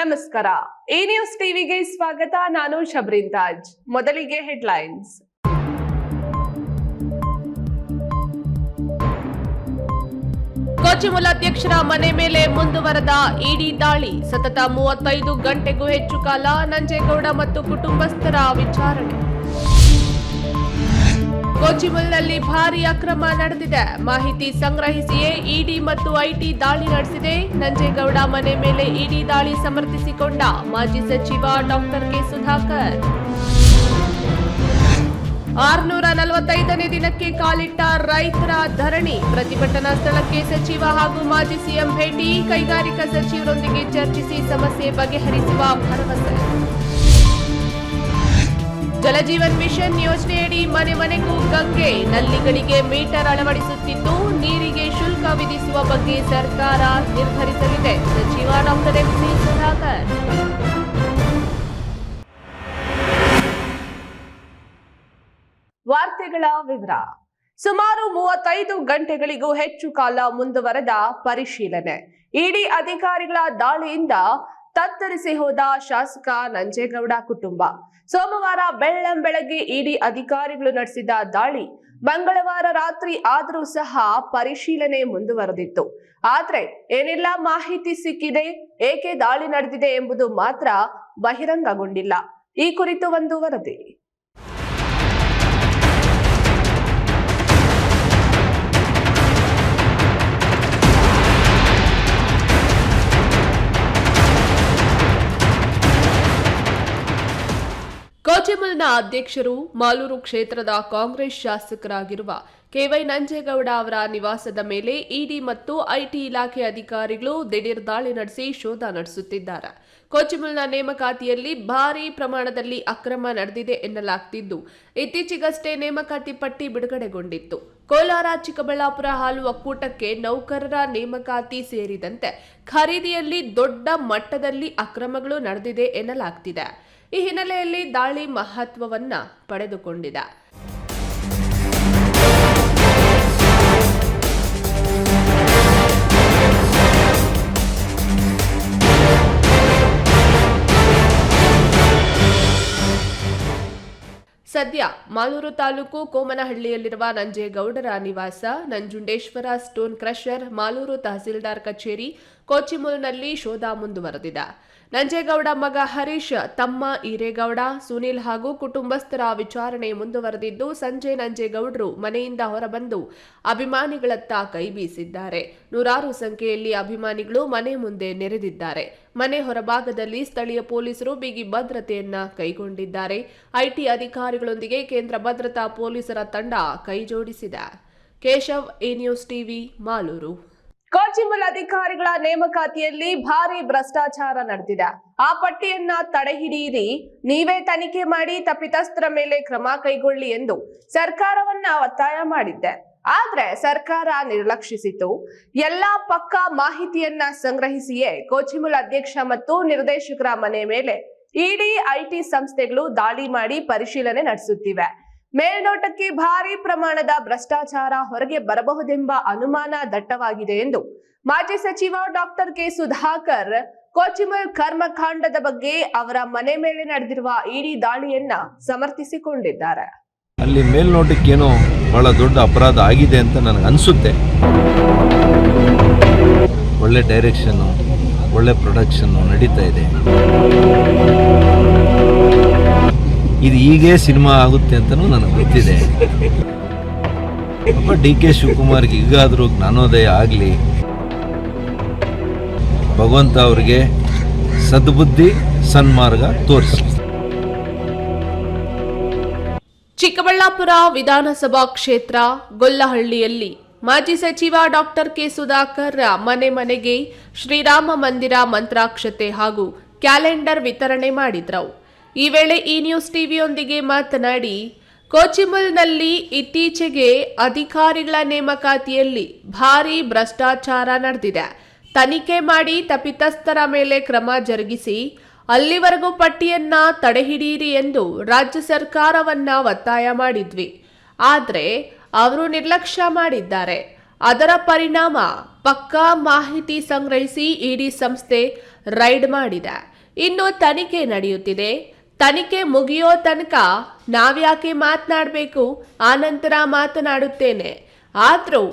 ನಮಸ್ಕಾರ. A news ಟಿವಿಗೆ ಸ್ವಾಗತ. ನಾನು ಶಬ್ರಿನ್ ತಾಜ್. ಮೊದಲಿಗೆ ಹೆಡ್ಲೈನ್ಸ್. ಕೋಚಿಮುಲ್ ಅಧ್ಯಕ್ಷರ ಮನೆ ಮೇಲೆ ಮುಂದುವರೆದ ಇಡಿ ದಾಳಿ. ಸತತ 35 ಗಂಟೆಗೂ ಹೆಚ್ಚು ಕಾಲ ನಂಜೇಗೌಡ ಮತ್ತು ಕುಟುಂಬಸ್ಥರ ವಿಚಾರಣೆ. ಕೋಚಿಮುಲ್ನಲ್ಲಿ ಭಾರೀ ಅಕ್ರಮ ನಡೆದಿದೆ. ಮಾಹಿತಿ ಸಂಗ್ರಹಿಸಿಯೇ ಇಡಿ ಮತ್ತು ಐಟಿ ದಾಳಿ ನಡೆಸಿದೆ. ನಂಜೇಗೌಡ ಮನೆ ಮೇಲೆ ಇಡಿ ದಾಳಿ ಸಮರ್ಥಿಸಿಕೊಂಡ ಮಾಜಿ ಸಚಿವ ಡಾಕ್ಟರ್ ಕೆ ಸುಧಾಕರ್. 645ನೇ ದಿನಕ್ಕೆ ಕಾಲಿಟ್ಟ ರೈತರ ಧರಣಿ. ಪ್ರತಿಭಟನಾ ಸ್ಥಳಕ್ಕೆ ಸಚಿವ ಹಾಗೂ ಮಾಜಿ ಸಿಎಂ ಭೇಟಿ. ಕೈಗಾರಿಕಾ ಸಚಿವರೊಂದಿಗೆ ಚರ್ಚಿಸಿ ಸಮಸ್ಯೆ ಬಗೆಹರಿಸುವ ಭರವಸೆ. ಜಲಜೀವನ್ ಮಿಷನ್ ಯೋಜನೆಯಡಿ ಮನೆ ಮನೆಗೂ ಗಂಗೆ. ನಲ್ಲಿಗಳಿಗೆ ಮೀಟರ್ ಅಳವಡಿಸುತ್ತಿದ್ದು ನೀರಿಗೆ ಶುಲ್ಕ ವಿಧಿಸುವ ಬಗ್ಗೆ ಸರ್ಕಾರ ನಿರ್ಧರಿಸಲಿದೆ. ಸಚಿವ ಡಾಕ್ಟರ್ ಎಂ ಸಿ ಸುಧಾಕರ್. ವಾರ್ತೆಗಳ ವಿವರ. ಸುಮಾರು 35 ಗಂಟೆಗಳಿಗೂ ಹೆಚ್ಚು ಕಾಲ ಮುಂದುವರೆದ ಪರಿಶೀಲನೆ. ಇಡಿ ಅಧಿಕಾರಿಗಳ ದಾಳಿಯಿಂದ ತತ್ತರಿಸಿ ಹೋದ ಶಾಸಕ ನಂಜೇಗೌಡ ಕುಟುಂಬ. ಸೋಮವಾರ ಬೆಳ್ಳಂಬೆಳಗ್ಗೆ ಇಡಿ ಅಧಿಕಾರಿಗಳು ನಡೆಸಿದ ದಾಳಿ ಮಂಗಳವಾರ ರಾತ್ರಿ ಆದರೂ ಸಹ ಪರಿಶೀಲನೆ ಮುಂದುವರೆದಿತ್ತು. ಆದ್ರೆ ಏನೆಲ್ಲ ಮಾಹಿತಿ ಸಿಕ್ಕಿದೆ, ಏಕೆ ದಾಳಿ ನಡೆದಿದೆ ಎಂಬುದು ಮಾತ್ರ ಬಹಿರಂಗಗೊಂಡಿಲ್ಲ. ಈ ಕುರಿತು ಒಂದು ವರದಿ. ಕೋಚಿಮುಲ್ನ ಅಧ್ಯಕ್ಷರು ಮಾಲೂರು ಕ್ಷೇತ್ರದ ಕಾಂಗ್ರೆಸ್ ಶಾಸಕರಾಗಿರುವ ಕೆವೈ ನಂಜೇಗೌಡ ಅವರ ನಿವಾಸದ ಮೇಲೆ ಇಡಿ ಮತ್ತು ಐಟಿ ಇಲಾಖೆ ಅಧಿಕಾರಿಗಳು ದಿಢೀರ್ ದಾಳಿ ನಡೆಸಿ ಶೋಧ ನಡೆಸುತ್ತಿದ್ದಾರೆ. ಕೋಚಿಮುಲ್ನ ನೇಮಕಾತಿಯಲ್ಲಿ ಭಾರೀ ಪ್ರಮಾಣದಲ್ಲಿ ಅಕ್ರಮ ನಡೆದಿದೆ ಎನ್ನಲಾಗ್ತಿದ್ದು, ಇತ್ತೀಚೆಗಷ್ಟೇ ನೇಮಕಾತಿ ಪಟ್ಟಿ ಬಿಡುಗಡೆಗೊಂಡಿತ್ತು. ಕೋಲಾರ, ಚಿಕ್ಕಬಳ್ಳಾಪುರ ಹಾಲು ಒಕ್ಕೂಟಕ್ಕೆ ನೌಕರರ ನೇಮಕಾತಿ ಸೇರಿದಂತೆ ಖರೀದಿಯಲ್ಲಿ ದೊಡ್ಡ ಮಟ್ಟದಲ್ಲಿ ಅಕ್ರಮಗಳು ನಡೆದಿದೆ ಎನ್ನಲಾಗ್ತಿದೆ. ಈ ಹಿನ್ನೆಲೆಯಲ್ಲಿ ದಾಳಿ ಮಹತ್ವವನ್ನ ಪಡೆದುಕೊಂಡಿದೆ. ಸದ್ಯ ಮಾಲೂರು ತಾಲೂಕು ಕೋಮನಹಳ್ಳಿಯಲ್ಲಿರುವ ನಂಜೇಗೌಡರ ನಿವಾಸ, ನಂಜುಂಡೇಶ್ವರ ಸ್ಟೋನ್ ಕ್ರಷರ್, ಮಾಲೂರು ತಹಸೀಲ್ದಾರ್ ಕಚೇರಿ, ಕೋಚಿಮುಲ್ನಲ್ಲಿ ಶೋಧ ಮುಂದುವರೆದಿದೆ. ನಂಜೇಗೌಡ ಮಗ ಹರೀಶ್, ತಮ್ಮ ಈರೇಗೌಡ, ಸುನಿಲ್ ಹಾಗೂ ಕುಟುಂಬಸ್ಥರ ವಿಚಾರಣೆ ಮುಂದುವರೆದಿದ್ದು, ಸಂಜೆ ನಂಜೇಗೌಡರು ಮನೆಯಿಂದ ಹೊರಬಂದು ಅಭಿಮಾನಿಗಳತ್ತ ಕೈ ಬೀಸಿದ್ದಾರೆ. ನೂರಾರು ಸಂಖ್ಯೆಯಲ್ಲಿ ಅಭಿಮಾನಿಗಳು ಮನೆ ಮುಂದೆ ನೆರೆದಿದ್ದಾರೆ. ಮನೆ ಹೊರಭಾಗದಲ್ಲಿ ಸ್ಥಳೀಯ ಪೊಲೀಸರು ಬಿಗಿ ಭದ್ರತೆಯನ್ನ ಕೈಗೊಂಡಿದ್ದಾರೆ. ಐಟಿ ಅಧಿಕಾರಿಗಳೊಂದಿಗೆ ಕೇಂದ್ರ ಭದ್ರತಾ ಪೊಲೀಸರ ತಂಡ ಕೈ ಜೋಡಿಸಿದೆ. Keshav, A news TV, Malur. Kochimul ಅಧಿಕಾರಿಗಳ ನೇಮಕಾತಿಯಲ್ಲಿ ಭಾರಿ ಭ್ರಷ್ಟಾಚಾರ ನಡೆದಿದೆ. ಆ ಪಟ್ಟಿಯನ್ನ ತಡೆಹಿಡಿಯಿರಿ, ನೀವೇ ತನಿಖೆ ಮಾಡಿ ತಪ್ಪಿತಸ್ಥರ ಮೇಲೆ ಕ್ರಮ ಕೈಗೊಳ್ಳಿ ಎಂದು ಸರ್ಕಾರವನ್ನ ಒತ್ತಾಯ ಮಾಡಿದ್ದೆ. ಆದ್ರೆ ಸರ್ಕಾರ ನಿರ್ಲಕ್ಷಿಸಿತು. ಎಲ್ಲಾ ಪಕ್ಕಾ ಮಾಹಿತಿಯನ್ನ ಸಂಗ್ರಹಿಸಿಯೇ ಕೋಚಿಮುಲ್ ಅಧ್ಯಕ್ಷ ಮತ್ತು ನಿರ್ದೇಶಕರ ಮನೆ ಮೇಲೆ ಇಡಿ, ಐಟಿ ಸಂಸ್ಥೆಗಳು ದಾಳಿ ಮಾಡಿ ಪರಿಶೀಲನೆ ನಡೆಸುತ್ತಿವೆ. ಮೇಲ್ನೋಟಕ್ಕೆ ಭಾರಿ ಪ್ರಮಾಣದ ಭ್ರಷ್ಟಾಚಾರ ಹೊರಗೆ ಬರಬಹುದೆಂಬ ಅನುಮಾನ ದಟ್ಟವಾಗಿದೆ ಎಂದು ಮಾಜಿ ಸಚಿವ ಡಾಕ್ಟರ್ ಕೆ ಸುಧಾಕರ್ ಕೋಚಿಮುಲ್ ಕರ್ಮಕಾಂಡದ ಬಗ್ಗೆ ಅವರ ಮನೆ ಮೇಲೆ ನಡೆದಿರುವ ಇಡಿ ದಾಳಿಯನ್ನ ಸಮರ್ಥಿಸಿಕೊಂಡಿದ್ದಾರೆ. ಅಲ್ಲಿ ಮೇಲ್ನೋಟಕ್ಕೆ ಏನೋ ಬಹಳ ದೊಡ್ಡ ಅಪರಾಧ ಆಗಿದೆ ಅಂತ ನನಗೆ ಅನಿಸುತ್ತೆ. ಒಳ್ಳೆ ಡೈರೆಕ್ಷನ್ನು, ಒಳ್ಳೆ ಪ್ರೊಡಕ್ಷನ್ನು ನಡೀತಾ ಇದೆ. ಇದು ಹೀಗೆ ಸಿನಿಮಾ ಆಗುತ್ತೆ ಅಂತಲೂ ನನಗೆ ಗೊತ್ತಿದೆ. ಡಿ ಕೆ ಶಿವಕುಮಾರ್ಗೆ ಈಗಾದರೂ ಜ್ಞಾನೋದಯ ಆಗಲಿ, ಭಗವಂತ ಅವ್ರಿಗೆ ಸದ್ಬುದ್ಧಿ ಸನ್ಮಾರ್ಗ ತೋರಿಸಿ. ಚಿಕ್ಕಬಳ್ಳಾಪುರ ವಿಧಾನಸಭಾ ಕ್ಷೇತ್ರ ಗೊಲ್ಲಹಳ್ಳಿಯಲ್ಲಿ ಮಾಜಿ ಸಚಿವ ಡಾಕ್ಟರ್ ಕೆ ಸುಧಾಕರ್ ಮನೆ ಮನೆಗೆ ಶ್ರೀರಾಮ ಮಂದಿರ ಮಂತ್ರಾಕ್ಷತೆ ಹಾಗೂ ಕ್ಯಾಲೆಂಡರ್ ವಿತರಣೆ ಮಾಡಿದ್ರು. ಈ ವೇಳೆ ಈ ನ್ಯೂಸ್ ಟಿವಿಯೊಂದಿಗೆ ಮಾತನಾಡಿ, ಕೋಚಿಮುಲ್ನಲ್ಲಿ ಇತ್ತೀಚೆಗೆ ಅಧಿಕಾರಿಗಳ ನೇಮಕಾತಿಯಲ್ಲಿ ಭಾರೀ ಭ್ರಷ್ಟಾಚಾರ ನಡೆದಿದೆ. ತನಿಖೆ ಮಾಡಿ ತಪ್ಪಿತಸ್ಥರ ಮೇಲೆ ಕ್ರಮ ಜರುಗಿಸಿ ಅಲ್ಲಿವರೆಗೂ ಪಟ್ಟಿಯನ್ನ ತಡೆಹಿಡಿಯಿರಿ ಎಂದು ರಾಜ್ಯ ಸರ್ಕಾರವನ್ನ ಒತ್ತಾಯ ಮಾಡಿದ್ವಿ. ಆದ್ರೆ ಅವರು ನಿರ್ಲಕ್ಷ್ಯ ಮಾಡಿದ್ದಾರೆ. ಅದರ ಪರಿಣಾಮ ಪಕ್ಕಾ ಮಾಹಿತಿ ಸಂಗ್ರಹಿಸಿ ಇಡಿ ಸಂಸ್ಥೆ ರೈಡ್ ಮಾಡಿದೆ. ಇನ್ನು ತನಿಖೆ ನಡೆಯುತ್ತಿದೆ. ತನಿಖೆ ಮುಗಿಯೋ ತನಕ ನಾವ್ಯಾಕೆ ಮಾತನಾಡಬೇಕು, ಆನಂತರ ಮಾತನಾಡುತ್ತೇನೆ. ಆದರೂ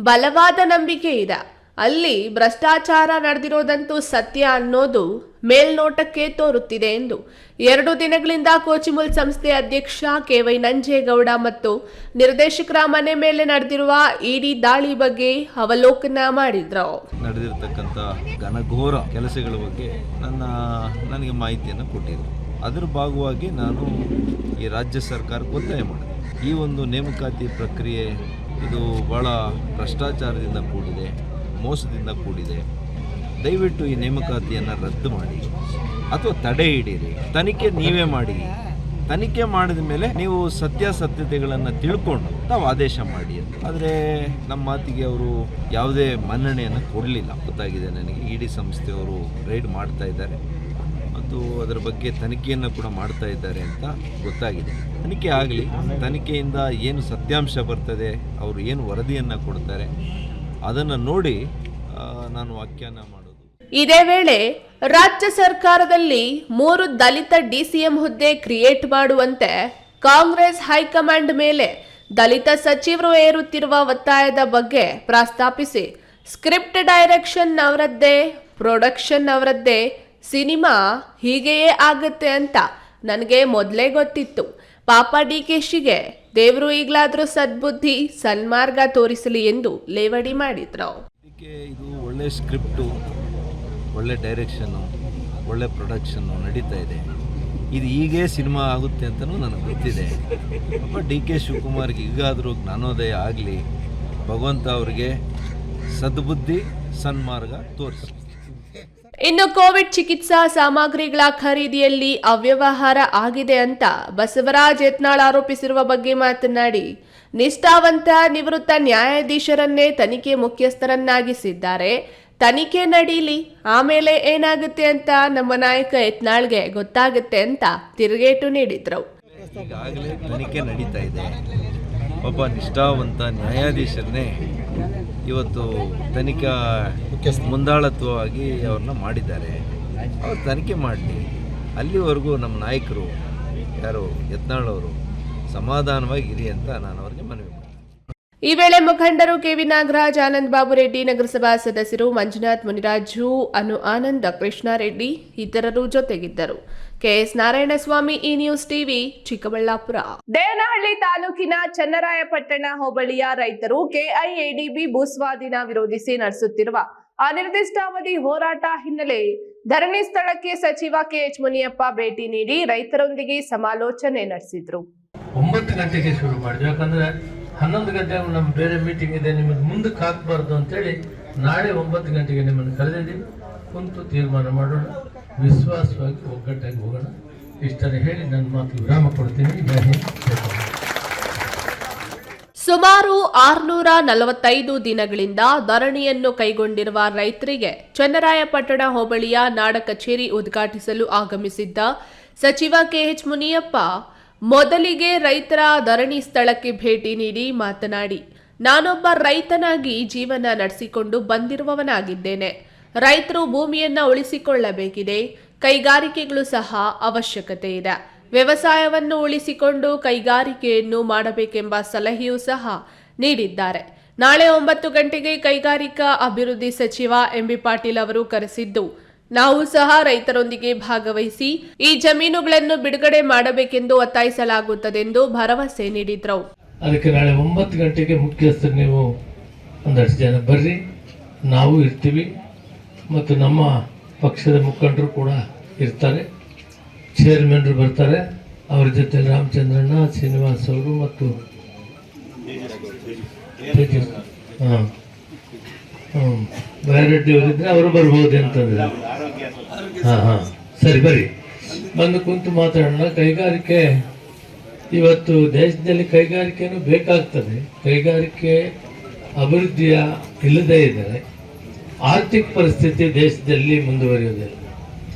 ಬಲವಾದ ನಂಬಿಕೆ ಇದೆ. ಅಲ್ಲಿ ಭ್ರಷ್ಟಾಚಾರ ನಡೆದಿರೋದಂತೂ ಸತ್ಯ ಅನ್ನೋದು ಮೇಲ್ನೋಟಕ್ಕೆ ತೋರುತ್ತಿದೆ ಎಂದು 2 ದಿನಗಳಿಂದ ಕೋಚಿಮುಲ್ ಸಂಸ್ಥೆ ಅಧ್ಯಕ್ಷ ಕೆ.ವೈ. ನಂಜೇಗೌಡ ಮತ್ತು ನಿರ್ದೇಶಕರ ಮನೆ ಮೇಲೆ ನಡೆದಿರುವ ಇಡಿ ದಾಳಿ ಬಗ್ಗೆ ಅವಲೋಕನ ಮಾಡಿದ್ರು. ನಡೆದಿರತಕ್ಕಂಥ ಘನಘೋರ ಕೆಲಸಗಳ ಬಗ್ಗೆ ನನಗೆ ಮಾಹಿತಿಯನ್ನು ಕೊಟ್ಟಿದ್ದರು. ಅದರ ಭಾಗವಾಗಿ ನಾನು ಈ ರಾಜ್ಯ ಸರ್ಕಾರಕ್ಕೆ ಒತ್ತಾಯ ಮಾಡಿದೆ. ಈ ಒಂದು ನೇಮಕಾತಿ ಪ್ರಕ್ರಿಯೆ ಇದು ಭಾಳ ಭ್ರಷ್ಟಾಚಾರದಿಂದ ಕೂಡಿದೆ, ಮೋಸದಿಂದ ಕೂಡಿದೆ. ದಯವಿಟ್ಟು ಈ ನೇಮಕಾತಿಯನ್ನು ರದ್ದು ಮಾಡಿ ಅಥವಾ ತಡೆ ಹಿಡೀರಿ. ತನಿಖೆ ನೀವೇ ಮಾಡಿ. ತನಿಖೆ ಮಾಡಿದ ಮೇಲೆ ನೀವು ಸತ್ಯಾಸತ್ಯತೆಗಳನ್ನು ತಿಳ್ಕೊಂಡು ತಾವು ಆದೇಶ ಮಾಡಿ ಅಂತ. ಆದರೆ ನಮ್ಮ ಮಾತಿಗೆ ಅವರು ಯಾವುದೇ ಮನ್ನಣೆಯನ್ನು ಕೊಡಲಿಲ್ಲ. ಗೊತ್ತಾಗಿದೆ ನನಗೆ ಇಡಿ ಸಂಸ್ಥೆಯವರು ರೈಡ್ ಮಾಡ್ತಾ ಇದ್ದಾರೆ ಮತ್ತು ಅದರ ಬಗ್ಗೆ ತನಿಖೆಯನ್ನು ಕೂಡ ಮಾಡ್ತಾ ಇದ್ದಾರೆ ಅಂತ ಗೊತ್ತಾಗಿದೆ. ತನಿಖೆ ಆಗಲಿ. ತನಿಖೆಯಿಂದ ಏನು ಸತ್ಯಾಂಶ ಬರ್ತದೆ, ಅವರು ಏನು ವರದಿಯನ್ನು ಕೊಡ್ತಾರೆ ಅದನ್ನು ನೋಡಿ ನಾನು ವ್ಯಾಖ್ಯಾನ ಮಾಡೋದು. ಇದೇ ವೇಳೆ ರಾಜ್ಯ ಸರ್ಕಾರದಲ್ಲಿ 3 ದಲಿತ ಡಿಸಿಎಂ ಹುದ್ದೆ ಕ್ರಿಯೇಟ್ ಮಾಡುವಂತೆ ಕಾಂಗ್ರೆಸ್ ಹೈಕಮಾಂಡ್ ಮೇಲೆ ದಲಿತ ಸಚಿವರು ಏರುತ್ತಿರುವ ಒತ್ತಾಯದ ಬಗ್ಗೆ ಪ್ರಸ್ತಾಪಿಸಿ, ಸ್ಕ್ರಿಪ್ಟ್ ಡೈರೆಕ್ಷನ್ ಅವರದ್ದೇ, ಪ್ರೊಡಕ್ಷನ್ ಅವರದ್ದೇ, ಸಿನಿಮಾ ಹೀಗೆಯೇ ಆಗುತ್ತೆ ಅಂತ ನನಗೆ ಮೊದಲೇ ಗೊತ್ತಿತ್ತು. ಪಾಪ ಡಿಕೆಶಿಗೆ ದೇವರು ಈಗಲಾದರೂ ಸದ್ಬುದ್ಧಿ ಸನ್ಮಾರ್ಗ ತೋರಿಸಲಿ ಎಂದು ಲೇವಡಿ ಮಾಡಿದ್ರು. ಇದು ಒಳ್ಳೆ ಸ್ಕ್ರಿಪ್ಟು, ಒಳ್ಳೆ ಡೈರೆಕ್ಷನ್ನು, ಒಳ್ಳೆ ಪ್ರೊಡಕ್ಷನ್ನು ನಡೀತಾ ಇದೆ. ಇದು ಹೀಗೆ ಸಿನಿಮಾ ಆಗುತ್ತೆ ಅಂತಲೂ ನನಗೆ ಗೊತ್ತಿದೆ. ಡಿ.ಕೆ. ಶಿವಕುಮಾರ್ಗೆ ಈಗಾದರೂ ಜ್ಞಾನೋದಯ ಆಗಲಿ, ಭಗವಂತ ಅವರಿಗೆ ಸದ್ಬುದ್ಧಿ ಸನ್ಮಾರ್ಗ ತೋರಿಸಿ. ಇನ್ನು ಕೋವಿಡ್ ಚಿಕಿತ್ಸಾ ಸಾಮಗ್ರಿಗಳ ಖರೀದಿಯಲ್ಲಿ ಅವ್ಯವಹಾರ ಆಗಿದೆ ಅಂತ ಬಸವರಾಜ್ ಯತ್ನಾಳ್ ಆರೋಪಿಸಿರುವ ಬಗ್ಗೆ ಮಾತನಾಡಿ, ನಿಷ್ಠಾವಂತ ನಿವೃತ್ತ ನ್ಯಾಯಾಧೀಶರನ್ನೇ ತನಿಖೆ ಮುಖ್ಯಸ್ಥರನ್ನಾಗಿಸಿದ್ದಾರೆ. ತನಿಖೆ ನಡೀಲಿ, ಆಮೇಲೆ ಏನಾಗುತ್ತೆ ಅಂತ ನಮ್ಮ ನಾಯಕ ಯತ್ನಾಳ್ಗೆ ಗೊತ್ತಾಗುತ್ತೆ ಅಂತ ತಿರುಗೇಟು ನೀಡಿದ್ರು. ಈಗಾಗಲೇ ತನಿಖೆ ನಡೀತಾ ಇದೆ. ಒಬ್ಬ ನಿಷ್ಠಾವಂತ ನ್ಯಾಯಾಧೀಶರನ್ನೇ ಇವತ್ತು ತನಿಖಾ ಮುಂದಾಳತ್ವವಾಗಿ ಅವ್ರನ್ನ ಮಾಡಿದ್ದಾರೆ. ಅವ್ರು ತನಿಖೆ ಮಾಡಲಿ. ಅಲ್ಲಿವರೆಗೂ ನಮ್ಮ ನಾಯಕರು ಯಾರು ಯತ್ನಾಳ್ ಅವರು ಸಮಾಧಾನವಾಗಿ ಇರಿ ಅಂತ ನಾನು ಅವ್ರಿಗೆ ಮನವಿ ಮಾಡ್ತೀನಿ. ಈ ವೇಳೆ ಮುಖಂಡರು ಕೆವಿ ನಾಗರಾಜ್, ಆನಂದ್ ಬಾಬು ರೆಡ್ಡಿ, ನಗರಸಭಾ ಸದಸ್ಯರು ಮಂಜುನಾಥ್, ಮುನಿರಾಜು, ಆನಂದ್, ಕೃಷ್ಣಾರೆಡ್ಡಿ ಇತರರು ಜೊತೆಗಿದ್ದರು. ಕೆಎಸ್ ನಾರಾಯಣಸ್ವಾಮಿ, ಈ ನ್ಯೂಸ್ ಟಿವಿ, ಚಿಕ್ಕಬಳ್ಳಾಪುರ. ದೇವನಹಳ್ಳಿ ತಾಲೂಕಿನ ಚನ್ನರಾಯಪಟ್ಟಣ ಹೋಬಳಿಯ ರೈತರು ಕೆಐಎಡಿಬಿ ಭೂಸ್ವಾಧೀನ ವಿರೋಧಿಸಿ ನಡೆಸುತ್ತಿರುವ ಅನಿರ್ದಿಷ್ಟಾವಧಿ ಹೋರಾಟ ಹಿನ್ನೆಲೆ ಧರಣಿ ಸ್ಥಳಕ್ಕೆ ಸಚಿವ ಕೆಎಚ್ ಮುನಿಯಪ್ಪ ಭೇಟಿ ನೀಡಿ ರೈತರೊಂದಿಗೆ ಸಮಾಲೋಚನೆ ನಡೆಸಿದ್ರು. 9 ಗಂಟೆಗೆ ಶುರು ಮಾಡಿದ್ವಿ. ಯಾಕಂದ್ರೆ 11 ಗಂಟೆಗೆ ನಮ್ಮ ಬೇರೆ ಮೀಟಿಂಗ್ ಇದೆ, ನಿಮಗೆ ಮುಂದಕ್ಕೆ ಹಾಕಬಾರ್ದು ಅಂತೇಳಿ ನಾಳೆ 9 ಗಂಟೆಗೆ ನಿಮ್ಮನ್ನು ಕರೆದಿದ್ದೀವಿ. ಕುಂತು ತೀರ್ಮಾನ ಮಾಡೋಣ, ವಿಶ್ವಾಸವಾಗಿ ಒಗ್ಗಟ್ಟಾಗಿ ಹೋಗೋಣ. ಇಷ್ಟನ್ನು ಹೇಳಿ ನನ್ನ ಮಾತು ವಿರಾಮ ಕೊಡ್ತೀನಿ. ಸುಮಾರು 645 ದಿನಗಳಿಂದ ಧರಣಿಯನ್ನು ಕೈಗೊಂಡಿರುವ ರೈತರಿಗೆ ಚನ್ನರಾಯಪಟ್ಟಣ ಹೋಬಳಿಯ ನಾಡ ಕಚೇರಿ ಉದ್ಘಾಟಿಸಲು ಆಗಮಿಸಿದ್ದ ಸಚಿವ ಕೆಎಚ್ ಮುನಿಯಪ್ಪ ಮೊದಲಿಗೆ ರೈತರ ಧರಣಿ ಸ್ಥಳಕ್ಕೆ ಭೇಟಿ ನೀಡಿ ಮಾತನಾಡಿ, ನಾನೊಬ್ಬ ರೈತನಾಗಿ ಜೀವನ ನಡೆಸಿಕೊಂಡು ಬಂದಿರುವವನಾಗಿದ್ದೇನೆ. ರೈತರು ಭೂಮಿಯನ್ನ ಉಳಿಸಿಕೊಳ್ಳಬೇಕಿದೆ. ಕೈಗಾರಿಕೆಗಳು ಸಹ ಅವಶ್ಯಕತೆ ಇದೆ. ವ್ಯವಸಾಯವನ್ನು ಉಳಿಸಿಕೊಂಡು ಕೈಗಾರಿಕೆಯನ್ನು ಮಾಡಬೇಕೆಂಬ ಸಲಹೆಯೂ ಸಹ ನೀಡಿದ್ದಾರೆ. ನಾಳೆ 9 ಗಂಟೆಗೆ ಕೈಗಾರಿಕಾ ಅಭಿವೃದ್ಧಿ ಸಚಿವ ಎಂಬಿ ಪಾಟೀಲ್ ಅವರು ಕರೆಸಿದ್ದು, ನಾವು ಸಹ ರೈತರೊಂದಿಗೆ ಭಾಗವಹಿಸಿ ಈ ಜಮೀನುಗಳನ್ನು ಬಿಡುಗಡೆ ಮಾಡಬೇಕೆಂದು ಒತ್ತಾಯಿಸಲಾಗುತ್ತದೆಂದು ಭರವಸೆ ನೀಡಿದ್ರು. ಅದಕ್ಕೆ ನಾಳೆ 9 ಗಂಟೆಗೆ ಮುಖ್ಯಸ್ಥರು ನೀವು ಒಂದಷ್ಟು ಜನ ಬರ್ರಿ, ನಾವು ಇರ್ತೀವಿ ಮತ್ತು ನಮ್ಮ ಪಕ್ಷದ ಮುಖಂಡರು ಕೂಡ ಇರ್ತಾರೆ, ಚೇರ್ಮನ್ರು ಬರ್ತಾರೆ. ಅವ್ರ ಜೊತೆ ರಾಮಚಂದ್ರಣ್ಣ, ಶ್ರೀನಿವಾಸ್ ಅವರು ಮತ್ತು ಬೈರೆಡ್ಡಿ ಅವರಿದ್ರೆ ಅವರು ಬರ್ಬೋದು ಅಂತಂದ್ರೆ ಸರಿ ಬರ್ರಿ, ಬಂದು ಕುಂತು ಮಾತಾಡೋಣ. ಕೈಗಾರಿಕೆ ಇವತ್ತು ದೇಶದಲ್ಲಿ ಕೈಗಾರಿಕೆನೂ ಬೇಕಾಗ್ತದೆ. ಕೈಗಾರಿಕೆ ಅಭಿವೃದ್ಧಿಯ ಇಲ್ಲದೇ ಇದ್ದರೆ ಆರ್ಥಿಕ ಪರಿಸ್ಥಿತಿ ದೇಶದಲ್ಲಿ ಮುಂದುವರಿಯುವುದಿಲ್ಲ.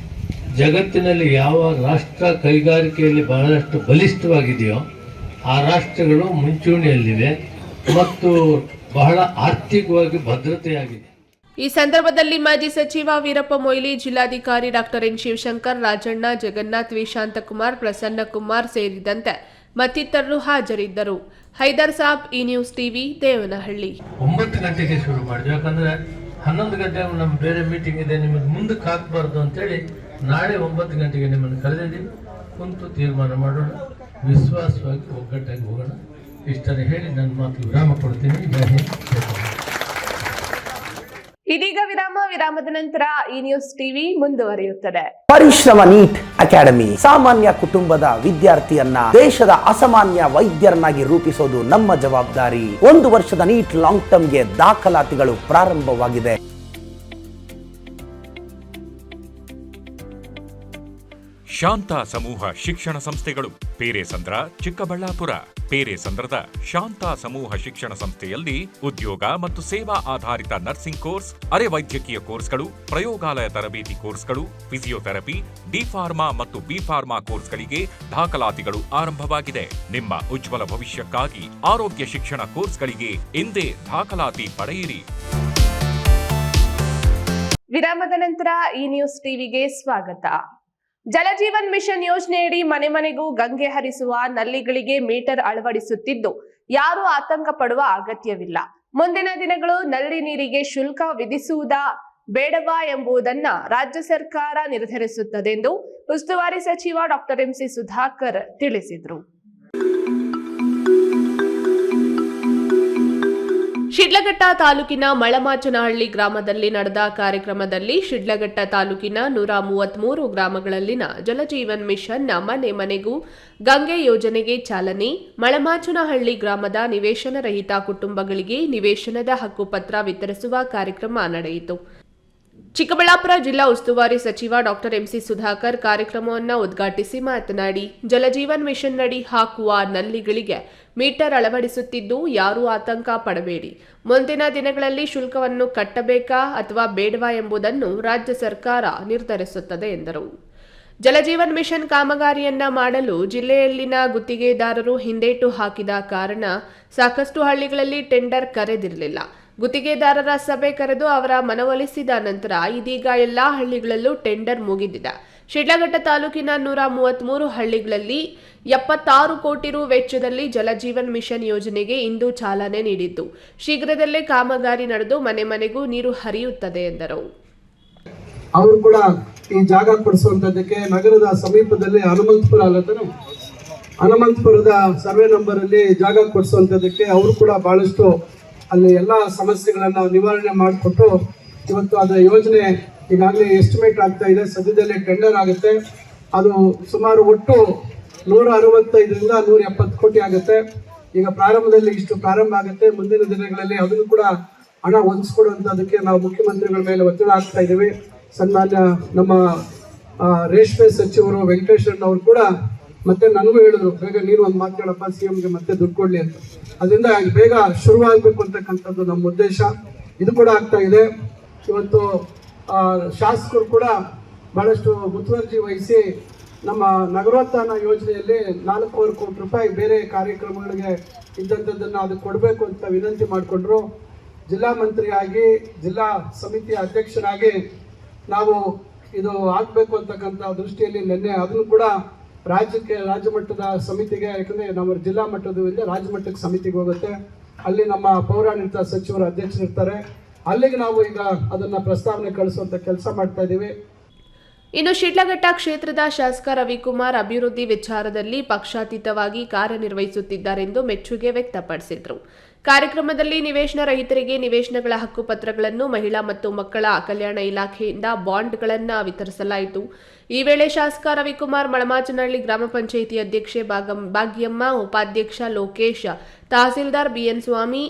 ಜಗತ್ತಿನಲ್ಲಿ ಯಾವ ರಾಷ್ಟ್ರ ಕೈಗಾರಿಕೆಯಲ್ಲಿ ಬಹಳಷ್ಟು ಬಲಿಷ್ಠವಾಗಿದೆಯೋ ಆ ರಾಷ್ಟ್ರಗಳು ಮುಂಚೂಣಿಯಲ್ಲಿವೆ ಮತ್ತು ಬಹಳ ಆರ್ಥಿಕವಾಗಿ ಭದ್ರತೆಯಾಗಿದೆ. ಈ ಸಂದರ್ಭದಲ್ಲಿ ಮಾಜಿ ಸಚಿವ ವೀರಪ್ಪ ಮೊಯ್ಲಿ, ಜಿಲ್ಲಾಧಿಕಾರಿ doctor N Shivashankar, Rajanna, Jagannath, V Shanthakumar, Prasannakumar ಸೇರಿದಂತೆ ಮತ್ತಿತರರು ಹಾಜರಿದ್ದರು. ಹೈದರ್ ಸಾಬ್, ಈ ನ್ಯೂಸ್ ಟಿವಿ, ದೇವನಹಳ್ಳಿ. 9 ಗಂಟೆಗೆ ಶುರು ಮಾಡಿದ್ವಿ. ಯಾಕಂದ್ರೆ 11 ಗಂಟೆ ನಮ್ಮ ಬೇರೆ ಮೀಟಿಂಗ್ ಇದೆ, ನಿಮಗೆ ಮುಂದಕ್ಕೆ ಹಾಕಬಾರ್ದು ಅಂತೇಳಿ ನಾಳೆ 9 ಗಂಟೆಗೆ ನಿಮ್ಮನ್ನು ಕರೆದಿದ್ದೀವಿ. ಕುಂತು ತೀರ್ಮಾನ ಮಾಡೋಣ, ವಿಶ್ವಾಸವಾಗಿ ಒಗ್ಗಟ್ಟಾಗಿ ಹೋಗೋಣ. ಇಷ್ಟನ್ನು ಹೇಳಿ ನನ್ನ ಮಾತು ವಿರಾಮ ಕೊಡ್ತೀನಿ. ಜೈ ಹಿಂದ್. ಇದೀಗ ವಿರಾಮದ ನಂತರ ಈ ನ್ಯೂಸ್ ಟಿವಿ ಮುಂದುವರಿಯುತ್ತದೆ. ಪರಿಶ್ರಮ ನೀಟ್ ಅಕಾಡೆಮಿ ಸಾಮಾನ್ಯ ಕುಟುಂಬದ ವಿದ್ಯಾರ್ಥಿಯನ್ನ ದೇಶದ ಅಸಾಮಾನ್ಯ ವೈದ್ಯರನ್ನಾಗಿ ರೂಪಿಸೋದು ನಮ್ಮ ಜವಾಬ್ದಾರಿ. 1 ವರ್ಷದ ನೀಟ್ ಲಾಂಗ್ ಟರ್ಮ್ಗೆ ದಾಖಲಾತಿಗಳು ಪ್ರಾರಂಭವಾಗಿದೆ. ಶಾಂತ ಸಮೂಹ ಶಿಕ್ಷಣ ಸಂಸ್ಥೆಗಳು ಪೇರೆಸಂದ್ರ, ಚಿಕ್ಕಬಳ್ಳಾಪುರ. ಪೇರೆಸಂದ್ರದ ಶಾಂತ ಸಮೂಹ ಶಿಕ್ಷಣ ಸಂಸ್ಥೆಯಲ್ಲಿ ಉದ್ಯೋಗ ಮತ್ತು ಸೇವಾ ಆಧಾರಿತ ನರ್ಸಿಂಗ್ ಕೋರ್ಸ್, ಅರೆ ವೈದ್ಯಕೀಯ ಕೋರ್ಸ್ಗಳು, ಪ್ರಯೋಗಾಲಯ ತರಬೇತಿ ಕೋರ್ಸ್ಗಳು, ಫಿಸಿಯೋಥೆರಪಿ, ಡಿ ಫಾರ್ಮಾ ಮತ್ತು ಬಿ ಫಾರ್ಮಾ ಕೋರ್ಸ್ಗಳಿಗೆ ದಾಖಲಾತಿಗಳು ಆರಂಭವಾಗಿದೆ. ನಿಮ್ಮ ಉಜ್ವಲ ಭವಿಷ್ಯಕ್ಕಾಗಿ ಆರೋಗ್ಯ ಶಿಕ್ಷಣ ಕೋರ್ಸ್ಗಳಿಗೆ ಇಂದೇ ದಾಖಲಾತಿ ಪಡೆಯಿರಿ. ವಿರಾಮದ ನಂತರ ಈ ನ್ಯೂಸ್ ಟಿವಿಗೆ ಸ್ವಾಗತ. ಜಲಜೀವನ್ ಮಿಷನ್ ಯೋಜನೆಯಡಿ ಮನೆ ಮನೆಗೂ ಗಂಗೆ ಹರಿಸುವ ನಲ್ಲಿಗಳಿಗೆ ಮೀಟರ್ ಅಳವಡಿಸುತ್ತಿದ್ದು ಯಾರೂ ಆತಂಕ ಪಡುವ ಅಗತ್ಯವಿಲ್ಲ. ಮುಂದಿನ ದಿನಗಳು ನಲ್ಲಿ ನೀರಿಗೆ ಶುಲ್ಕ ವಿಧಿಸುವುದಾ ಬೇಡವಾ ಎಂಬುದನ್ನ ರಾಜ್ಯ ಸರ್ಕಾರ ನಿರ್ಧರಿಸುತ್ತದೆ ಎಂದು ಉಸ್ತುವಾರಿ ಸಚಿವ ಡಾಕ್ಟರ್ ಎಂಸಿ ಸುಧಾಕರ್ ತಿಳಿಸಿದರು. ಶಿಡ್ಲಘಟ್ಟ ತಾಲೂಕಿನ ಮಳಮಾಚನಹಳ್ಳಿ ಗ್ರಾಮದಲ್ಲಿ ನಡೆದ ಕಾರ್ಯಕ್ರಮದಲ್ಲಿ ಶಿಡ್ಲಘಟ್ಟ ತಾಲೂಕಿನ 133 ಗ್ರಾಮಗಳಲ್ಲಿನ ಜಲಜೀವನ್ ಮಿಷನ್ನ ಮನೆ ಮನೆಗೂ ಗಂಗೆ ಯೋಜನೆಗೆ ಚಾಲನೆ, ಮಳಮಾಚನಹಳ್ಳಿ ಗ್ರಾಮದ ನಿವೇಶನ ರಹಿತ ಕುಟುಂಬಗಳಿಗೆ ನಿವೇಶನದ ಹಕ್ಕುಪತ್ರ ವಿತರಿಸುವ ಕಾರ್ಯಕ್ರಮ ನಡೆಯಿತು. ಚಿಕ್ಕಬಳ್ಳಾಪುರ ಜಿಲ್ಲಾ ಉಸ್ತುವಾರಿ ಸಚಿವ ಡಾಕ್ಟರ್ ಎಂಸಿ ಸುಧಾಕರ್ ಕಾರ್ಯಕ್ರಮವನ್ನು ಉದ್ಘಾಟಿಸಿ ಮಾತನಾಡಿ, ಜಲಜೀವನ್ ಮಿಷನ್ ನಡಿ ಹಾಕುವ ನಲ್ಲಿಗಳಿಗೆ ಮೀಟರ್ ಅಳವಡಿಸುತ್ತಿದ್ದು ಯಾರೂ ಆತಂಕ ಪಡಬೇಡಿ. ಮುಂದಿನ ದಿನಗಳಲ್ಲಿ ಶುಲ್ಕವನ್ನು ಕಟ್ಟಬೇಕಾ ಅಥವಾ ಬೇಡವಾ ಎಂಬುದನ್ನು ರಾಜ್ಯ ಸರ್ಕಾರ ನಿರ್ಧರಿಸುತ್ತದೆ ಎಂದರು. ಜಲಜೀವನ್ ಮಿಷನ್ ಕಾಮಗಾರಿಯನ್ನ ಮಾಡಲು ಜಿಲ್ಲೆಯಲ್ಲಿನ ಗುತ್ತಿಗೆದಾರರು ಹಿಂದೇಟು ಹಾಕಿದ ಕಾರಣ ಸಾಕಷ್ಟು ಹಳ್ಳಿಗಳಲ್ಲಿ ಟೆಂಡರ್ ಕರೆದಿರಲಿಲ್ಲ. ಗುತ್ತಿಗೆದಾರರ ಸಭೆ ಕರೆದು ಅವರ ಮನವೊಲಿಸಿದ ನಂತರ ಇದೀಗ ಎಲ್ಲಾ ಹಳ್ಳಿಗಳಲ್ಲೂ ಟೆಂಡರ್ ಮುಗಿದಿದೆ. ಶಿಡ್ಲಘಟ್ಟ ತಾಲೂಕಿನ 133 ಹಳ್ಳಿಗಳಲ್ಲಿ 76 ಕೋಟಿ ರು ವೆಚ್ಚದಲ್ಲಿ ಜಲಜೀವನ್ ಮಿಷನ್ ಯೋಜನೆಗೆ ಇಂದು ಚಾಲನೆ ನೀಡಿದ್ದು ಶೀಘ್ರದಲ್ಲೇ ಕಾಮಗಾರಿ ನಡೆದು ಮನೆ ಮನೆಗೂ ನೀರು ಹರಿಯುತ್ತದೆ ಎಂದರು. ಅವರು ಕೂಡ ಈ ಜಾಗ ಕೊಡಿಸುವಂತದಕ್ಕೆ ನಗರದ ಸಮೀಪದಲ್ಲಿ ಹನುಮಂತಪುರದ ಸರ್ವೆ ನಂಬರ್ ಅಲ್ಲಿ ಜಾಗ ಕೊಡಿಸುವಂತದಕ್ಕೆ ಅವರು ಕೂಡ ಬಹಳಷ್ಟು ಅಲ್ಲಿ ಎಲ್ಲ ಸಮಸ್ಯೆಗಳನ್ನ ನಿವಾರಣೆ ಮಾಡಿಕೊಟ್ಟು ಇವತ್ತು ಅದರ ಯೋಜನೆ ಈಗಾಗಲೇ ಎಸ್ಟಿಮೇಟ್ ಆಗ್ತಾ ಇದೆ. ಸದ್ಯದಲ್ಲೇ ಟೆಂಡರ್ ಆಗುತ್ತೆ. ಅದು ಸುಮಾರು ಒಟ್ಟು 165ರಿಂದ 170 ಕೋಟಿ ಆಗುತ್ತೆ. ಈಗ ಪ್ರಾರಂಭದಲ್ಲಿ ಇಷ್ಟು ಪ್ರಾರಂಭ ಆಗುತ್ತೆ. ಮುಂದಿನ ದಿನಗಳಲ್ಲಿ ಅದನ್ನು ಕೂಡ ಹಣ ಹೊಂದಿಸ್ಕೊಡುವಂಥದ್ದಕ್ಕೆ ನಾವು ಮುಖ್ಯಮಂತ್ರಿಗಳ ಮೇಲೆ ಒತ್ತಡ ಹಾಕ್ತಾ ಇದ್ದೀವಿ. ಸನ್ಮಾನ್ಯ ನಮ್ಮ ರೇಷ್ಮೆ ಸಚಿವರು ವೆಂಕಟೇಶ್ವರನ್ ಅವರು ಕೂಡ ಮತ್ತೆ ನನಗೂ ಹೇಳಿದ್ರು, ಬೇಗ ನೀನು ಒಂದು ಮಾತಾಡಪ್ಪ CMಗೆ ಮತ್ತೆ ದುಡ್ಡು ಕೊಡ್ಲಿ ಅಂತ. ಅದರಿಂದ ಬೇಗ ಶುರುವಾಗಬೇಕು ಅಂತಕ್ಕಂಥದ್ದು ನಮ್ಮ ಉದ್ದೇಶ. ಇದು ಕೂಡ ಆಗ್ತಾ ಇದೆ. ಇವತ್ತು ಶಾಸಕರು ಕೂಡ ಬಹಳಷ್ಟು ಮುತುವರ್ಜಿ ವಹಿಸಿ ನಮ್ಮ ನಗರೋತ್ಥಾನ ಯೋಜನೆಯಲ್ಲಿ 4,000 ಕೋಟಿ ರೂಪಾಯಿ ಬೇರೆ ಕಾರ್ಯಕ್ರಮಗಳಿಗೆ ಇದ್ದಂಥದ್ದನ್ನು ಅದು ಕೊಡಬೇಕು ಅಂತ ವಿನಂತಿ ಮಾಡಿಕೊಂಡ್ರು. ಜಿಲ್ಲಾ ಮಂತ್ರಿಯಾಗಿ ಜಿಲ್ಲಾ ಸಮಿತಿಯ ಅಧ್ಯಕ್ಷರಾಗಿ ನಾವು ಇದು ಆಗಬೇಕು ಅಂತಕ್ಕಂಥ ದೃಷ್ಟಿಯಲ್ಲಿ ನಿನ್ನೆ ಅದನ್ನು ಕೂಡ ರಾಜ್ಯ ಮಟ್ಟದ ಸಮಿತಿಗೆ, ಯಾಕಂದರೆ ನಮ್ಮ ಜಿಲ್ಲಾ ಮಟ್ಟದಿಂದ ರಾಜ್ಯ ಮಟ್ಟಕ್ಕೆ ಸಮಿತಿಗೆ ಹೋಗುತ್ತೆ. ಅಲ್ಲಿ ನಮ್ಮ ಪೌರಾಡಳಿತ ಸಚಿವರು ಅಧ್ಯಕ್ಷರಿರ್ತಾರೆ. ಅಲ್ಲಿಗೆ ನಾವು ಈಗ ಅದನ್ನು ಪ್ರಸ್ತಾವನೆ ಕಳಿಸುವಂಥ ಕೆಲಸ ಮಾಡ್ತಾ ಇದ್ದೀವಿ. ಇನ್ನು ಶಿಡ್ಲಘಟ್ಟ ಕ್ಷೇತ್ರದ ಶಾಸಕ ರವಿಕುಮಾರ್ ಅಭಿವೃದ್ಧಿ ವಿಚಾರದಲ್ಲಿ ಪಕ್ಷಾತೀತವಾಗಿ ಕಾರ್ಯನಿರ್ವಹಿಸುತ್ತಿದ್ದಾರೆಂದು ಮೆಚ್ಚುಗೆ ವ್ಯಕ್ತಪಡಿಸಿದರು. ಕಾರ್ಯಕ್ರಮದಲ್ಲಿ ನಿವೇಶನ ರಹಿತರಿಗೆ ನಿವೇಶನಗಳ ಹಕ್ಕುಪತ್ರಗಳನ್ನು ಮಹಿಳಾ ಮತ್ತು ಮಕ್ಕಳ ಕಲ್ಯಾಣ ಇಲಾಖೆಯಿಂದ ಬಾಂಡ್ಗಳನ್ನು ವಿತರಿಸಲಾಯಿತು. ಈ ವೇಳೆ ಶಾಸಕ ರವಿಕುಮಾರ್, ಮಳಮಾಚನಹಳ್ಳಿ ಗ್ರಾಮ ಪಂಚಾಯಿತಿ ಅಧ್ಯಕ್ಷೆ ಭಾಗ್ಯಮ್ಮ, ಉಪಾಧ್ಯಕ್ಷ ಲೋಕೇಶ್, ತಹಸೀಲ್ದಾರ್ BN ಸ್ವಾಮಿ,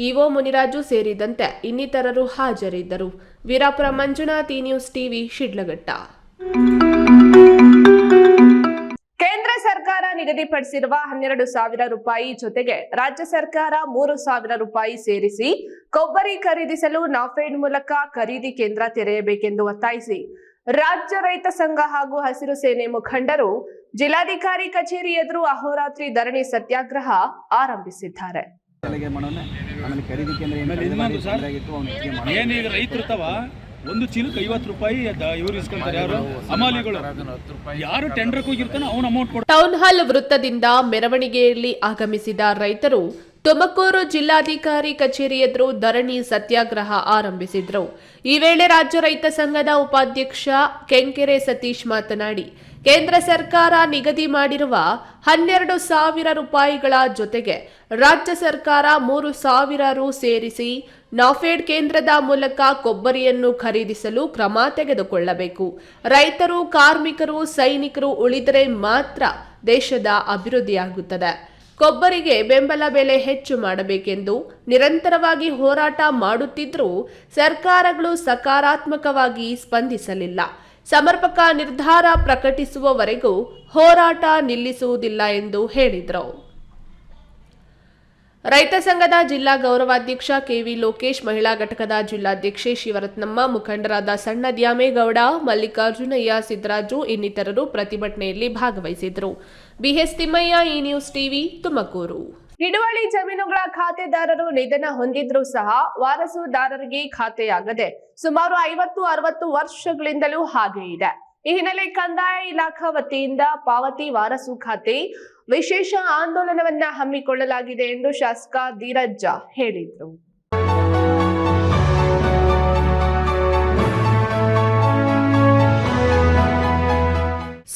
ಇಒ ಮುನಿರಾಜು ಸೇರಿದಂತೆ ಇನ್ನಿತರರು ಹಾಜರಿದ್ದರು. Veerapura Manjunath, news TV, Shidlaghatta. ಕೇಂದ್ರ ಸರ್ಕಾರ ನಿಗದಿಪಡಿಸಿರುವ 12,000 ರೂಪಾಯಿ ಜೊತೆಗೆ ರಾಜ್ಯ ಸರ್ಕಾರ 3,000 ರೂಪಾಯಿ ಸೇರಿಸಿ ಕೊಬ್ಬರಿ ಖರೀದಿಸಲು ನಾಫೆಡ್ ಮೂಲಕ ಖರೀದಿ ಕೇಂದ್ರ ತೆರೆಯಬೇಕೆಂದು ಒತ್ತಾಯಿಸಿ ರಾಜ್ಯ ರೈತ ಸಂಘ ಹಾಗೂ ಹಸಿರು ಸೇನೆ ಮುಖಂಡರು ಜಿಲ್ಲಾಧಿಕಾರಿ ಕಚೇರಿ ಎದುರು ಅಹೋರಾತ್ರಿ ಧರಣಿ ಸತ್ಯಾಗ್ರಹ ಆರಂಭಿಸಿದ್ದಾರೆ. ಏನೀಗ ರೈತರು ತವ ಒಂದು ಚೀಲಕ್ಕೆ 50 ರೂಪಾಯಿ ಇವ್ರು ಇಸ್ಕೊಂತಾರೆ. ಯಾರು ಹಮಾಲಿಗಳು, ಯಾರು ಟೆಂಡರ್ಗೆ ಹೋಗಿರ್ತಾನೋ ಅವ್ನು ಅಮೌಂಟ್ ಕೊಡ್ತಾರೆ. ಟೌನ್ ಹಾಲ್ ವೃತ್ತದಿಂದ ಮೆರವಣಿಗೆಯಲ್ಲಿ ಆಗಮಿಸಿದ ರೈತರು ತುಮಕೂರು ಜಿಲ್ಲಾಧಿಕಾರಿ ಕಚೇರಿ ಎದುರು ಧರಣಿ ಸತ್ಯಾಗ್ರಹ ಆರಂಭಿಸಿದ್ರು. ಈ ವೇಳೆ ರಾಜ್ಯ ರೈತ ಸಂಘದ ಉಪಾಧ್ಯಕ್ಷ ಕೆಂಕೆರೆ ಸತೀಶ್ ಮಾತನಾಡಿ, ಕೇಂದ್ರ ಸರ್ಕಾರ ನಿಗದಿ ಮಾಡಿರುವ 12,000 ರೂಪಾಯಿಗಳ ಜೊತೆಗೆ ರಾಜ್ಯ ಸರ್ಕಾರ 3,000 ರು ಸೇರಿಸಿ ನಾಫೆಡ್ ಕೇಂದ್ರದ ಮೂಲಕ ಕೊಬ್ಬರಿಯನ್ನು ಖರೀದಿಸಲು ಕ್ರಮ ತೆಗೆದುಕೊಳ್ಳಬೇಕು. ರೈತರು, ಕಾರ್ಮಿಕರು, ಸೈನಿಕರು ಉಳಿದರೆ ಮಾತ್ರ ದೇಶದ ಅಭಿವೃದ್ಧಿಯಾಗುತ್ತದೆ. ಕೊಬ್ಬರಿಗೆ ಬೆಂಬಲ ಬೆಲೆ ಹೆಚ್ಚು ಮಾಡಬೇಕೆಂದು ನಿರಂತರವಾಗಿ ಹೋರಾಟ ಮಾಡುತ್ತಿದ್ದರೂ ಸರ್ಕಾರಗಳು ಸಕಾರಾತ್ಮಕವಾಗಿ ಸ್ಪಂದಿಸಲಿಲ್ಲ. ಸಮರ್ಪಕ ನಿರ್ಧಾರ ಪ್ರಕಟಿಸುವವರೆಗೂ ಹೋರಾಟ ನಿಲ್ಲಿಸುವುದಿಲ್ಲ ಎಂದು ಹೇಳಿದರು. ರೈತ ಸಂಘದ ಜಿಲ್ಲಾ ಗೌರವಾಧ್ಯಕ್ಷ ಕೆವಿ ಲೋಕೇಶ್, ಮಹಿಳಾ ಘಟಕದ ಜಿಲ್ಲಾಧ್ಯಕ್ಷೆ ಶಿವರತ್ನಮ್ಮ, ಮುಖಂಡರಾದ ಸಣ್ಣ ದ್ಯಾಮೇಗೌಡ, ಮಲ್ಲಿಕಾರ್ಜುನಯ್ಯ, ಸಿದ್ದರಾಜು ಇನ್ನಿತರರು ಪ್ರತಿಭಟನೆಯಲ್ಲಿ ಭಾಗವಹಿಸಿದರು. ಬಿಎಸ್ ತಿಮ್ಮಯ್ಯ, ಈ ನ್ಯೂಸ್ ಟಿವಿ, ತುಮಕೂರು. ಹಿಡುವಳಿ ಜಮೀನುಗಳ ಖಾತೆದಾರರು ನಿಧನ ಹೊಂದಿದ್ರೂ ಸಹ ವಾರಸುದಾರರಿಗೆ ಖಾತೆಯಾಗದೆ ಸುಮಾರು 50-60 ವರ್ಷಗಳಿಂದಲೂ ಹಾಗೆ ಇದೆ. ಈ ಹಿನ್ನೆಲೆ ಕಂದಾಯ ಇಲಾಖಾ ವತಿಯಿಂದ ಪಾವತಿ ವಾರಸು ಖಾತೆ ವಿಶೇಷ ಆಂದೋಲನವನ್ನ ಹಮ್ಮಿಕೊಳ್ಳಲಾಗಿದೆ ಎಂದು ಶಾಸಕ ಧೀರಜ್ಜ ಹೇಳಿದರು.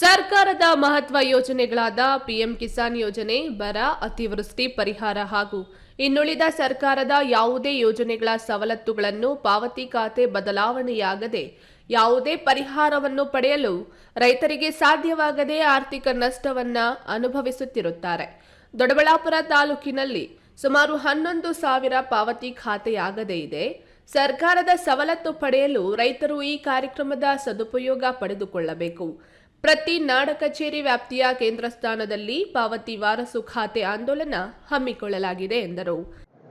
ಸರ್ಕಾರದ ಮಹತ್ವ ಯೋಜನೆಗಳಾದ ಪಿಎಂ ಕಿಸಾನ್ ಯೋಜನೆ, ಬರ, ಅತಿವೃಷ್ಟಿ ಪರಿಹಾರ ಹಾಗೂ ಇನ್ನುಳಿದ ಸರ್ಕಾರದ ಯಾವುದೇ ಯೋಜನೆಗಳ ಸವಲತ್ತುಗಳನ್ನು ಪಾವತಿ ಖಾತೆ ಬದಲಾವಣೆಯಾಗದೆ ಯಾವುದೇ ಪರಿಹಾರವನ್ನು ಪಡೆಯಲು ರೈತರಿಗೆ ಸಾಧ್ಯವಾಗದೆ ಆರ್ಥಿಕ ನಷ್ಟವನ್ನ ಅನುಭವಿಸುತ್ತಿರುತ್ತಾರೆ. ದೊಡ್ಡಬಳ್ಳಾಪುರ ತಾಲೂಕಿನಲ್ಲಿ ಸುಮಾರು 11,000 ಪಾವತಿ ಖಾತೆಯಾಗದೇ ಇದೆ. ಸರ್ಕಾರದ ಸವಲತ್ತು ಪಡೆಯಲು ರೈತರು ಈ ಕಾರ್ಯಕ್ರಮದ ಸದುಪಯೋಗ ಪಡೆದುಕೊಳ್ಳಬೇಕು. ಪ್ರತಿ ನಾಡ ಕಚೇರಿ ವ್ಯಾಪ್ತಿಯ ಕೇಂದ್ರ ಸ್ಥಾನದಲ್ಲಿ ಪಾವತಿ ವಾರಸು ಖಾತೆ ಆಂದೋಲನ ಹಮ್ಮಿಕೊಳ್ಳಲಾಗಿದೆ ಎಂದರು.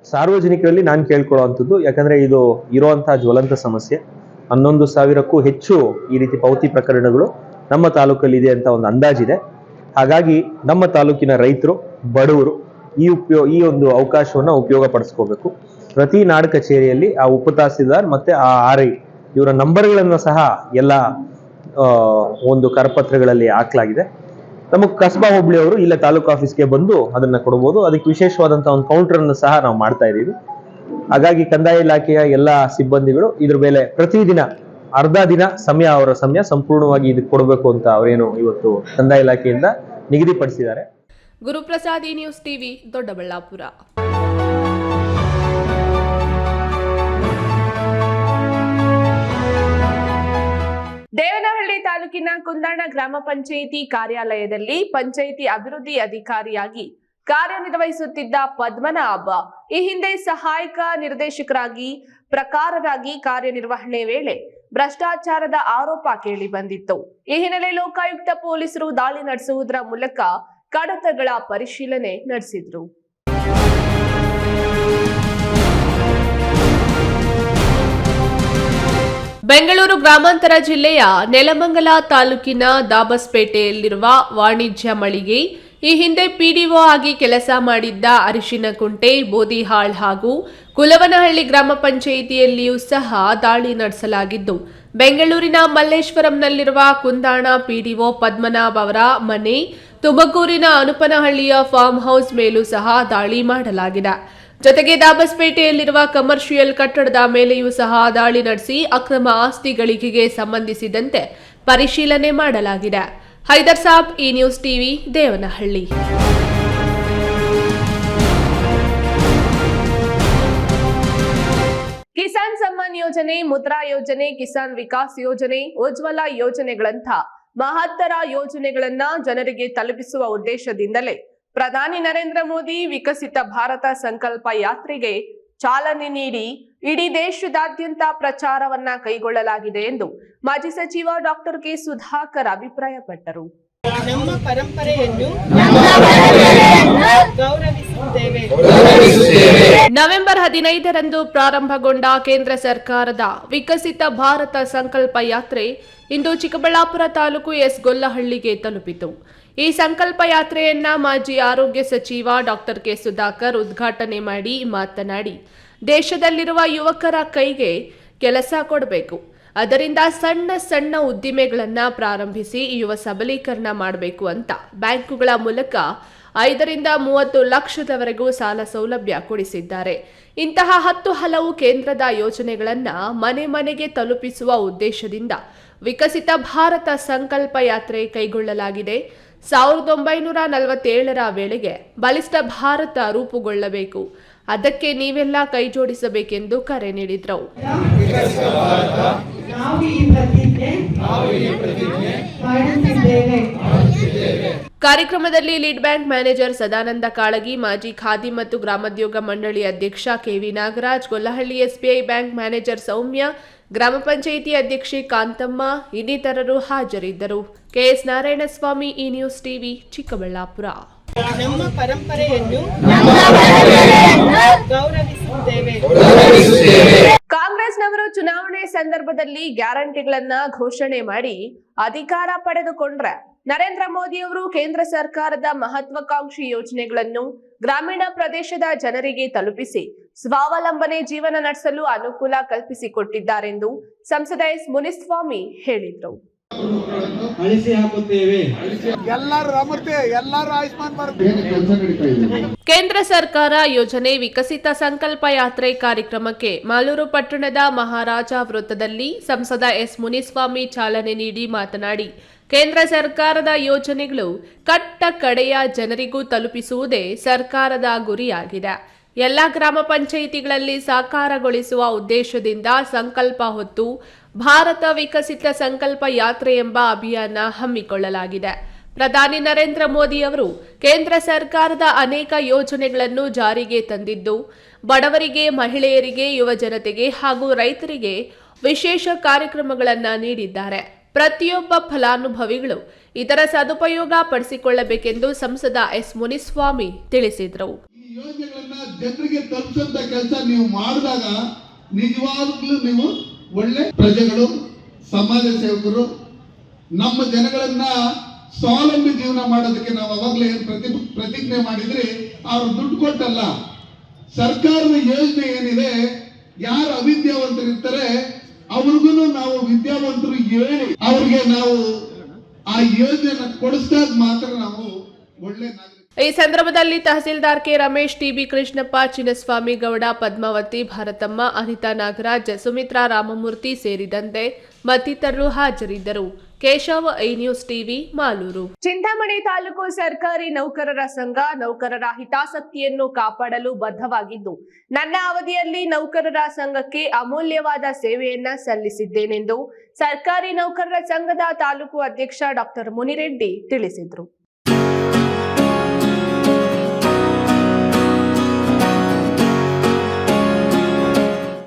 ಸಾರ್ವಜನಿಕರಲ್ಲಿ ನಾನು ಕೇಳ್ಕೊಳ್ಳುವಂಥದ್ದು, ಯಾಕಂದ್ರೆ ಇದು ಇರುವಂತಹ ಜ್ವಲಂತ ಸಮಸ್ಯೆ. 11,000ಕ್ಕೂ ಹೆಚ್ಚು ಈ ರೀತಿ ಪಾವತಿ ಪ್ರಕರಣಗಳು ನಮ್ಮ ತಾಲೂಕಲ್ಲಿ ಇದೆ ಅಂತ ಒಂದು ಅಂದಾಜಿದೆ. ಹಾಗಾಗಿ ನಮ್ಮ ತಾಲೂಕಿನ ರೈತರು, ಬಡವರು ಈ ಒಂದು ಅವಕಾಶವನ್ನು ಉಪಯೋಗ ಪಡಿಸ್ಕೋಬೇಕು. ಪ್ರತಿ ನಾಡ ಕಚೇರಿಯಲ್ಲಿ ಆ ಉಪ ತಹಸೀಲ್ದಾರ್ ಮತ್ತೆ ಆ RI ಇವರ ನಂಬರ್ಗಳನ್ನು ಸಹ ಎಲ್ಲ ಒಂದು ಕರಪತ್ರಗಳಲ್ಲಿ ಹಾಕಲಾಗಿದೆ. ನಮಗೆ ಕಸ್ಬಾ ಹೋಬಳಿಯವರು ಇಲ್ಲ ತಾಲೂಕು ಆಫೀಸ್ಗೆ ಬಂದು ಅದನ್ನ ಕೊಡಬಹುದು. ಅದಕ್ಕೆ ವಿಶೇಷವಾದಂತಹ ಒಂದು ಕೌಂಟರ್ ಅನ್ನು ಸಹ ನಾವು ಮಾಡ್ತಾ ಇದ್ದೀವಿ. ಹಾಗಾಗಿ ಕಂದಾಯ ಇಲಾಖೆಯ ಎಲ್ಲ ಸಿಬ್ಬಂದಿಗಳು ಇದ್ರ ಮೇಲೆ ಪ್ರತಿದಿನ ಅರ್ಧ ದಿನ ಅವರ ಸಮಯ ಸಂಪೂರ್ಣವಾಗಿ ಇದಕ್ಕೆ ಕೊಡಬೇಕು ಅಂತ ಅವರೇನು ಇವತ್ತು ಕಂದಾಯ ಇಲಾಖೆಯಿಂದ ನಿಗದಿಪಡಿಸಿದ್ದಾರೆ. ಗುರುಪ್ರಸಾದ್, ಈ ನ್ಯೂಸ್ ಟಿವಿ, ದೊಡ್ಡಬಳ್ಳಾಪುರ. ದೇವನಹಳ್ಳಿ ತಾಲೂಕಿನ ಕುಂದಾಣ ಗ್ರಾಮ ಪಂಚಾಯಿತಿ ಕಾರ್ಯಾಲಯದಲ್ಲಿ ಪಂಚಾಯಿತಿ ಅಭಿವೃದ್ಧಿ ಅಧಿಕಾರಿಯಾಗಿ ಕಾರ್ಯನಿರ್ವಹಿಸುತ್ತಿದ್ದ ಪದ್ಮನಾಭ ಈ ಹಿಂದೆ ಸಹಾಯಕ ನಿರ್ದೇಶಕರಾಗಿ ಪ್ರಕಾರರಾಗಿ ಕಾರ್ಯನಿರ್ವಹಣೆ ವೇಳೆ ಭ್ರಷ್ಟಾಚಾರದ ಆರೋಪ ಕೇಳಿ ಬಂದಿತ್ತು. ಈ ಹಿನ್ನೆಲೆ ಲೋಕಾಯುಕ್ತ ಪೊಲೀಸರು ದಾಳಿ ನಡೆಸುವುದರ ಮೂಲಕ ಕಡತಗಳ ಪರಿಶೀಲನೆ ನಡೆಸಿದ್ರು. ಬೆಂಗಳೂರು ಗ್ರಾಮಾಂತರ ಜಿಲ್ಲೆಯ ನೆಲಮಂಗಲ ತಾಲೂಕಿನ ದಾಬಸ್ಪೇಟೆಯಲ್ಲಿರುವ ವಾಣಿಜ್ಯ ಮಳಿಗೆ ಈ ಹಿಂದೆ PDO ಆಗಿ ಕೆಲಸ ಮಾಡಿದ್ದ ಅರಿಶಿನಕುಂಟೆ, ಬೋದಿಹಾಳ್ ಹಾಗೂ ಕುಲವನಹಳ್ಳಿ ಗ್ರಾಮ ಪಂಚಾಯಿತಿಯಲ್ಲಿಯೂ ಸಹ ದಾಳಿ ನಡೆಸಲಾಗಿದ್ದು, ಬೆಂಗಳೂರಿನ ಮಲ್ಲೇಶ್ವರಂನಲ್ಲಿರುವ ಕುಂದಾಣ PDO ಪದ್ಮನಾಭ್ ಅವರ ಮನೆ, ತುಮಕೂರಿನ ಅನುಪನಹಳ್ಳಿಯ ಫಾರ್ಮ್ ಹೌಸ್ ಮೇಲೂ ಸಹ ದಾಳಿ ಮಾಡಲಾಗಿದೆ. ಜೊತೆಗೆ ದಾಬಸ್ಪೇಟೆಯಲ್ಲಿರುವ ಕಮರ್ಷಿಯಲ್ ಕಟ್ಟಡದ ಮೇಲೆಯೂ ಸಹ ದಾಳಿ ನಡೆಸಿ ಅಕ್ರಮ ಆಸ್ತಿ ಗಳಿಕೆಗೆ ಸಂಬಂಧಿಸಿದಂತೆ ಪರಿಶೀಲನೆ ಮಾಡಲಾಗಿದೆ. ಹೈದರ್ ಸಾಬ್, ಈ ನ್ಯೂಸ್ ಟಿವಿ, ದೇವನಹಳ್ಳಿ. ಕಿಸಾನ್ ಸಮ್ಮಾನ್ ಯೋಜನೆ, ಮುದ್ರಾ ಯೋಜನೆ, ಕಿಸಾನ್ ವಿಕಾಸ್ ಯೋಜನೆ, ಉಜ್ವಲ ಯೋಜನೆಗಳಂಥ ಮಹತ್ತರ ಯೋಜನೆಗಳನ್ನ ಜನರಿಗೆ ತಲುಪಿಸುವ ಉದ್ದೇಶದಿಂದಲೇ ಪ್ರಧಾನಿ ನರೇಂದ್ರ ಮೋದಿ ವಿಕಸಿತ ಭಾರತ ಸಂಕಲ್ಪ ಯಾತ್ರೆಗೆ ಚಾಲನೆ ನೀಡಿ ಇಡೀ ದೇಶದಾದ್ಯಂತ ಪ್ರಚಾರವನ್ನ ಕೈಗೊಳ್ಳಲಾಗಿದೆ ಎಂದು ಮಾಜಿ ಸಚಿವ ಡಾಕ್ಟರ್ ಕೆ ಸುಧಾಕರ್ ಅಭಿಪ್ರಾಯಪಟ್ಟರು. ನಮ್ಮ ಪರಂಪರೆಯನ್ನು ಗೌರವಿಸುತ್ತೇವೆ. ನವೆಂಬರ್ 15ರಂದು ಪ್ರಾರಂಭಗೊಂಡ ಕೇಂದ್ರ ಸರ್ಕಾರದ ವಿಕಸಿತ ಭಾರತ ಸಂಕಲ್ಪ ಯಾತ್ರೆ ಇಂದು ಚಿಕ್ಕಬಳ್ಳಾಪುರ ತಾಲೂಕು ಎಸ್ ಗೊಲ್ಲಹಳ್ಳಿಗೆ ತಲುಪಿತು. ಈ ಸಂಕಲ್ಪ ಯಾತ್ರೆಯನ್ನ ಮಾಜಿ ಆರೋಗ್ಯ ಸಚಿವ ಡಾಕ್ಟರ್ ಕೆ ಸುಧಾಕರ್ ಉದ್ಘಾಟನೆ ಮಾಡಿ ಮಾತನಾಡಿ, ದೇಶದಲ್ಲಿರುವ ಯುವಕರ ಕೈಗೆ ಕೆಲಸ ಕೊಡಬೇಕು, ಅದರಿಂದ ಸಣ್ಣ ಸಣ್ಣ ಉದ್ದಿಮೆಗಳನ್ನ ಪ್ರಾರಂಭಿಸಿ ಯುವ ಸಬಲೀಕರಣ ಮಾಡಬೇಕು ಅಂತ ಬ್ಯಾಂಕುಗಳ ಮೂಲಕ 5 ರಿಂದ 30 ಲಕ್ಷದವರೆಗೂ ಸಾಲ ಸೌಲಭ್ಯ ಕೊಡಿಸಿದ್ದಾರೆ. ಇಂತಹ 10 ಹಲವು ಕೇಂದ್ರದ ಯೋಜನೆಗಳನ್ನ ಮನೆ ಮನೆಗೆ ತಲುಪಿಸುವ ಉದ್ದೇಶದಿಂದ ವಿಕಸಿತ ಭಾರತ ಸಂಕಲ್ಪ ಯಾತ್ರೆ ಕೈಗೊಳ್ಳಲಾಗಿದೆ. 1947ರ ವೇಳೆಗೆ ಬಲಿಷ್ಠ ಭಾರತ ರೂಪುಗೊಳ್ಳಬೇಕು, ಅದಕ್ಕೆ ನೀವೆಲ್ಲ ಕೈ ಜೋಡಿಸಬೇಕೆಂದು ಕರೆ ನೀಡಿದ್ರು. ಕಾರ್ಯಕ್ರಮದಲ್ಲಿ lead bank manager Sadananda Kalagi, ಮಾಜಿ ಖಾದಿ ಮತ್ತು ಗ್ರಾಮೋದ್ಯೋಗ ಮಂಡಳಿ ಅಧ್ಯಕ್ಷ KV Nagaraj, Gollahalli SBI bank manager Soumya, ಗ್ರಾಮ ಪಂಚಾಯಿತಿ ಅಧ್ಯಕ್ಷೆ ಕಾಂತಮ್ಮ ಇನ್ನಿತರರು ಹಾಜರಿದ್ದರು. ಕೆಎಸ್ ನಾರಾಯಣಸ್ವಾಮಿ, ಈ ನ್ಯೂಸ್ ಟಿವಿ, ಚಿಕ್ಕಬಳ್ಳಾಪುರ. ನಮ್ಮ ಪರಂಪರೆಯನ್ನು ಗೌರವಿಸುತ್ತೇವೆ. ಕಾಂಗ್ರೆಸ್ನವರು ಚುನಾವಣೆ ಸಂದರ್ಭದಲ್ಲಿ ಗ್ಯಾರಂಟಿಗಳನ್ನ ಘೋಷಣೆ ಮಾಡಿ ಅಧಿಕಾರ ಪಡೆದುಕೊಂಡ್ರೆ ನರೇಂದ್ರ ಮೋದಿ ಅವರು ಕೇಂದ್ರ ಸರ್ಕಾರದ ಮಹತ್ವಾಕಾಂಕ್ಷಿ ಯೋಜನೆಗಳನ್ನು ಗ್ರಾಮೀಣ ಪ್ರದೇಶದ ಜನರಿಗೆ ತಲುಪಿಸಿ ಸ್ವಾವಲಂಬನೆ ಜೀವನ ನಡೆಸಲು ಅನುಕೂಲ ಕಲ್ಪಿಸಿಕೊಟ್ಟಿದ್ದಾರೆಂದು ಸಂಸದ ಎಸ್ ಮುನಿಸ್ವಾಮಿ ಹೇಳಿದರು. ಅಳಿಸಿ ಹಾಕುತ್ತೇವೆ. ಕೇಂದ್ರ ಸರ್ಕಾರ ಯೋಜನೆ ವಿಕಸಿತ ಸಂಕಲ್ಪ ಯಾತ್ರೆ ಕಾರ್ಯಕ್ರಮಕ್ಕೆ ಮಾಲೂರು ಪಟ್ಟಣದ ಮಹಾರಾಜ ವೃತ್ತದಲ್ಲಿ ಸಂಸದ ಎಸ್ ಮುನಿಸ್ವಾಮಿ ಚಾಲನೆ ನೀಡಿ ಮಾತನಾಡಿ, ಕೇಂದ್ರ ಸರ್ಕಾರದ ಯೋಜನೆಗಳು ಕಟ್ಟ ಕಡೆಯ ಜನರಿಗೂ ತಲುಪಿಸುವುದೇ ಸರ್ಕಾರದ ಗುರಿಯಾಗಿದೆ. ಎಲ್ಲ ಗ್ರಾಮ ಪಂಚಾಯಿತಿಗಳಲ್ಲಿ ಸಾಕಾರಗೊಳಿಸುವ ಉದ್ದೇಶದಿಂದ ಸಂಕಲ್ಪ ಹೊತ್ತು ಭಾರತ ವಿಕಸಿತ ಸಂಕಲ್ಪ ಯಾತ್ರೆ ಎಂಬ ಅಭಿಯಾನ ಹಮ್ಮಿಕೊಳ್ಳಲಾಗಿದೆ. ಪ್ರಧಾನಿ ನರೇಂದ್ರ ಮೋದಿ ಅವರು ಕೇಂದ್ರ ಸರ್ಕಾರದ ಅನೇಕ ಯೋಜನೆಗಳನ್ನು ಜಾರಿಗೆ ತಂದಿದ್ದು, ಬಡವರಿಗೆ, ಮಹಿಳೆಯರಿಗೆ, ಯುವ ಜನತೆಗೆ ಹಾಗೂ ರೈತರಿಗೆ ವಿಶೇಷ ಕಾರ್ಯಕ್ರಮಗಳನ್ನು ನೀಡಿದ್ದಾರೆ. ಪ್ರತಿಯೊಬ್ಬ ಫಲಾನುಭವಿಗಳು ಇದರ ಸದುಪಯೋಗ ಪಡಿಸಿಕೊಳ್ಳಬೇಕೆಂದು ಸಂಸದ ಎಸ್ ಮುನಿಸ್ವಾಮಿ ತಿಳಿಸಿದರು. ಈ ಯೋಜನೆಗಳನ್ನ ಜನರಿಗೆ ತಲುಪಿಸುವಂತ ಕೆಲಸ ನೀವು ಮಾಡಿದಾಗ ನಿಜವಾಗ್ಲೂ ನೀವು ಒಳ್ಳೆ ಪ್ರಜೆಗಳು, ಸಮಾಜ ಸೇವಕರು, ನಮ್ಮ ಜನಗಳನ್ನ ಸ್ವಾವಲಂಬಿ ಜೀವನ ಮಾಡೋದಕ್ಕೆ ನಾವು ಅವಾಗಲೇ ಪ್ರತಿಜ್ಞೆ ಮಾಡಿದ್ರಿ. ಅವ್ರು ದುಡ್ಡು ಕೊಟ್ಟಲ್ಲ, ಸರ್ಕಾರದ ಯೋಜನೆ ಏನಿದೆ, ಯಾರು ಅವಿದ್ಯಾವಂತರಿರ್ತಾರೆ ಅವ್ರಿಗೂ ನಾವು ವಿದ್ಯಾವಂತರು ಹೇಳಿ ಅವ್ರಿಗೆ ನಾವು ಆ ಯೋಜನೆ ಕೊಡಿಸಿದಾಗ ಮಾತ್ರ ನಾವು ಒಳ್ಳೆ ನಾಗರಿಕ. ಈ ಸಂದರ್ಭದಲ್ಲಿ ತಹಸೀಲ್ದಾರ್ ಕೆ ರಮೇಶ್, ಟಿಬಿ ಕೃಷ್ಣಪ್ಪ, ಚಿನ್ನಸ್ವಾಮಿ ಗೌಡ, ಪದ್ಮಾವತಿ, ಭಾರತಮ್ಮ, ಅನಿತಾ ನಾಗರಾಜ್, ಸುಮಿತ್ರಾ ರಾಮಮೂರ್ತಿ ಸೇರಿದಂತೆ ಮತ್ತಿತರರು ಹಾಜರಿದ್ದರು. Keshav, I news TV, Malur. Chintamani taluk ಸರ್ಕಾರಿ ನೌಕರರ ಸಂಘ ನೌಕರರ ಹಿತಾಸಕ್ತಿಯನ್ನು ಕಾಪಾಡಲು ಬದ್ಧವಾಗಿದ್ದು, ನನ್ನ ಅವಧಿಯಲ್ಲಿ ನೌಕರರ ಸಂಘಕ್ಕೆ ಅಮೂಲ್ಯವಾದ ಸೇವೆಯನ್ನ ಸಲ್ಲಿಸಿದ್ದೇನೆಂದು ಸರ್ಕಾರಿ ನೌಕರರ ಸಂಘದ ತಾಲೂಕು ಅಧ್ಯಕ್ಷ ಡಾಕ್ಟರ್ ಮುನಿರೆಡ್ಡಿ ತಿಳಿಸಿದರು.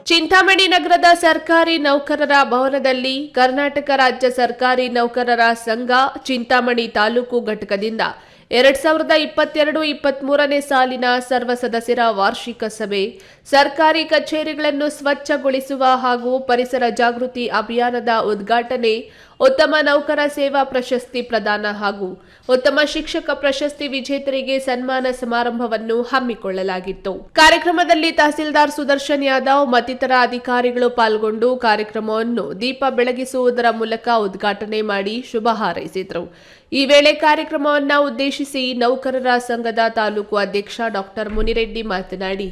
ಚಿಂತಾಮಣಿ ನಗರದ ಸರ್ಕಾರಿ ನೌಕರರ ಭವನದಲ್ಲಿ ಕರ್ನಾಟಕ ರಾಜ್ಯ ಸರ್ಕಾರಿ ನೌಕರರ ಸಂಘ ಚಿಂತಾಮಣಿ ತಾಲೂಕು ಘಟಕದಿಂದ 2022-23ನೇ ಸಾಲಿನ ಸರ್ವ ಸದಸ್ಯರ ವಾರ್ಷಿಕ ಸಭೆ, ಸರ್ಕಾರಿ ಕಚೇರಿಗಳನ್ನು ಸ್ವಚ್ಛಗೊಳಿಸುವ ಹಾಗೂ ಪರಿಸರ ಜಾಗೃತಿ ಅಭಿಯಾನದ ಉದ್ಘಾಟನೆ, ಉತ್ತಮ ನೌಕರ ಸೇವಾ ಪ್ರಶಸ್ತಿ ಪ್ರದಾನ ಹಾಗೂ ಉತ್ತಮ ಶಿಕ್ಷಕ ಪ್ರಶಸ್ತಿ ವಿಜೇತರಿಗೆ ಸನ್ಮಾನ ಸಮಾರಂಭವನ್ನು ಹಮ್ಮಿಕೊಳ್ಳಲಾಗಿತ್ತು. ಕಾರ್ಯಕ್ರಮದಲ್ಲಿ ತಹಸೀಲ್ದಾರ್ ಸುದರ್ಶನ್ ಯಾದವ್ ಮತ್ತಿತರ ಅಧಿಕಾರಿಗಳು ಪಾಲ್ಗೊಂಡು ಕಾರ್ಯಕ್ರಮವನ್ನು ದೀಪ ಬೆಳಗಿಸುವುದರ ಮೂಲಕ ಉದ್ಘಾಟನೆ ಮಾಡಿ ಶುಭ ಹಾರೈಸಿದರು. ಈ ವೇಳೆ ಕಾರ್ಯಕ್ರಮವನ್ನು ಉದ್ದೇಶಿಸಿ ನೌಕರರ ಸಂಘದ ತಾಲೂಕು ಅಧ್ಯಕ್ಷ ಡಾಕ್ಟರ್ ಮುನಿರೆಡ್ಡಿ ಮಾತನಾಡಿ,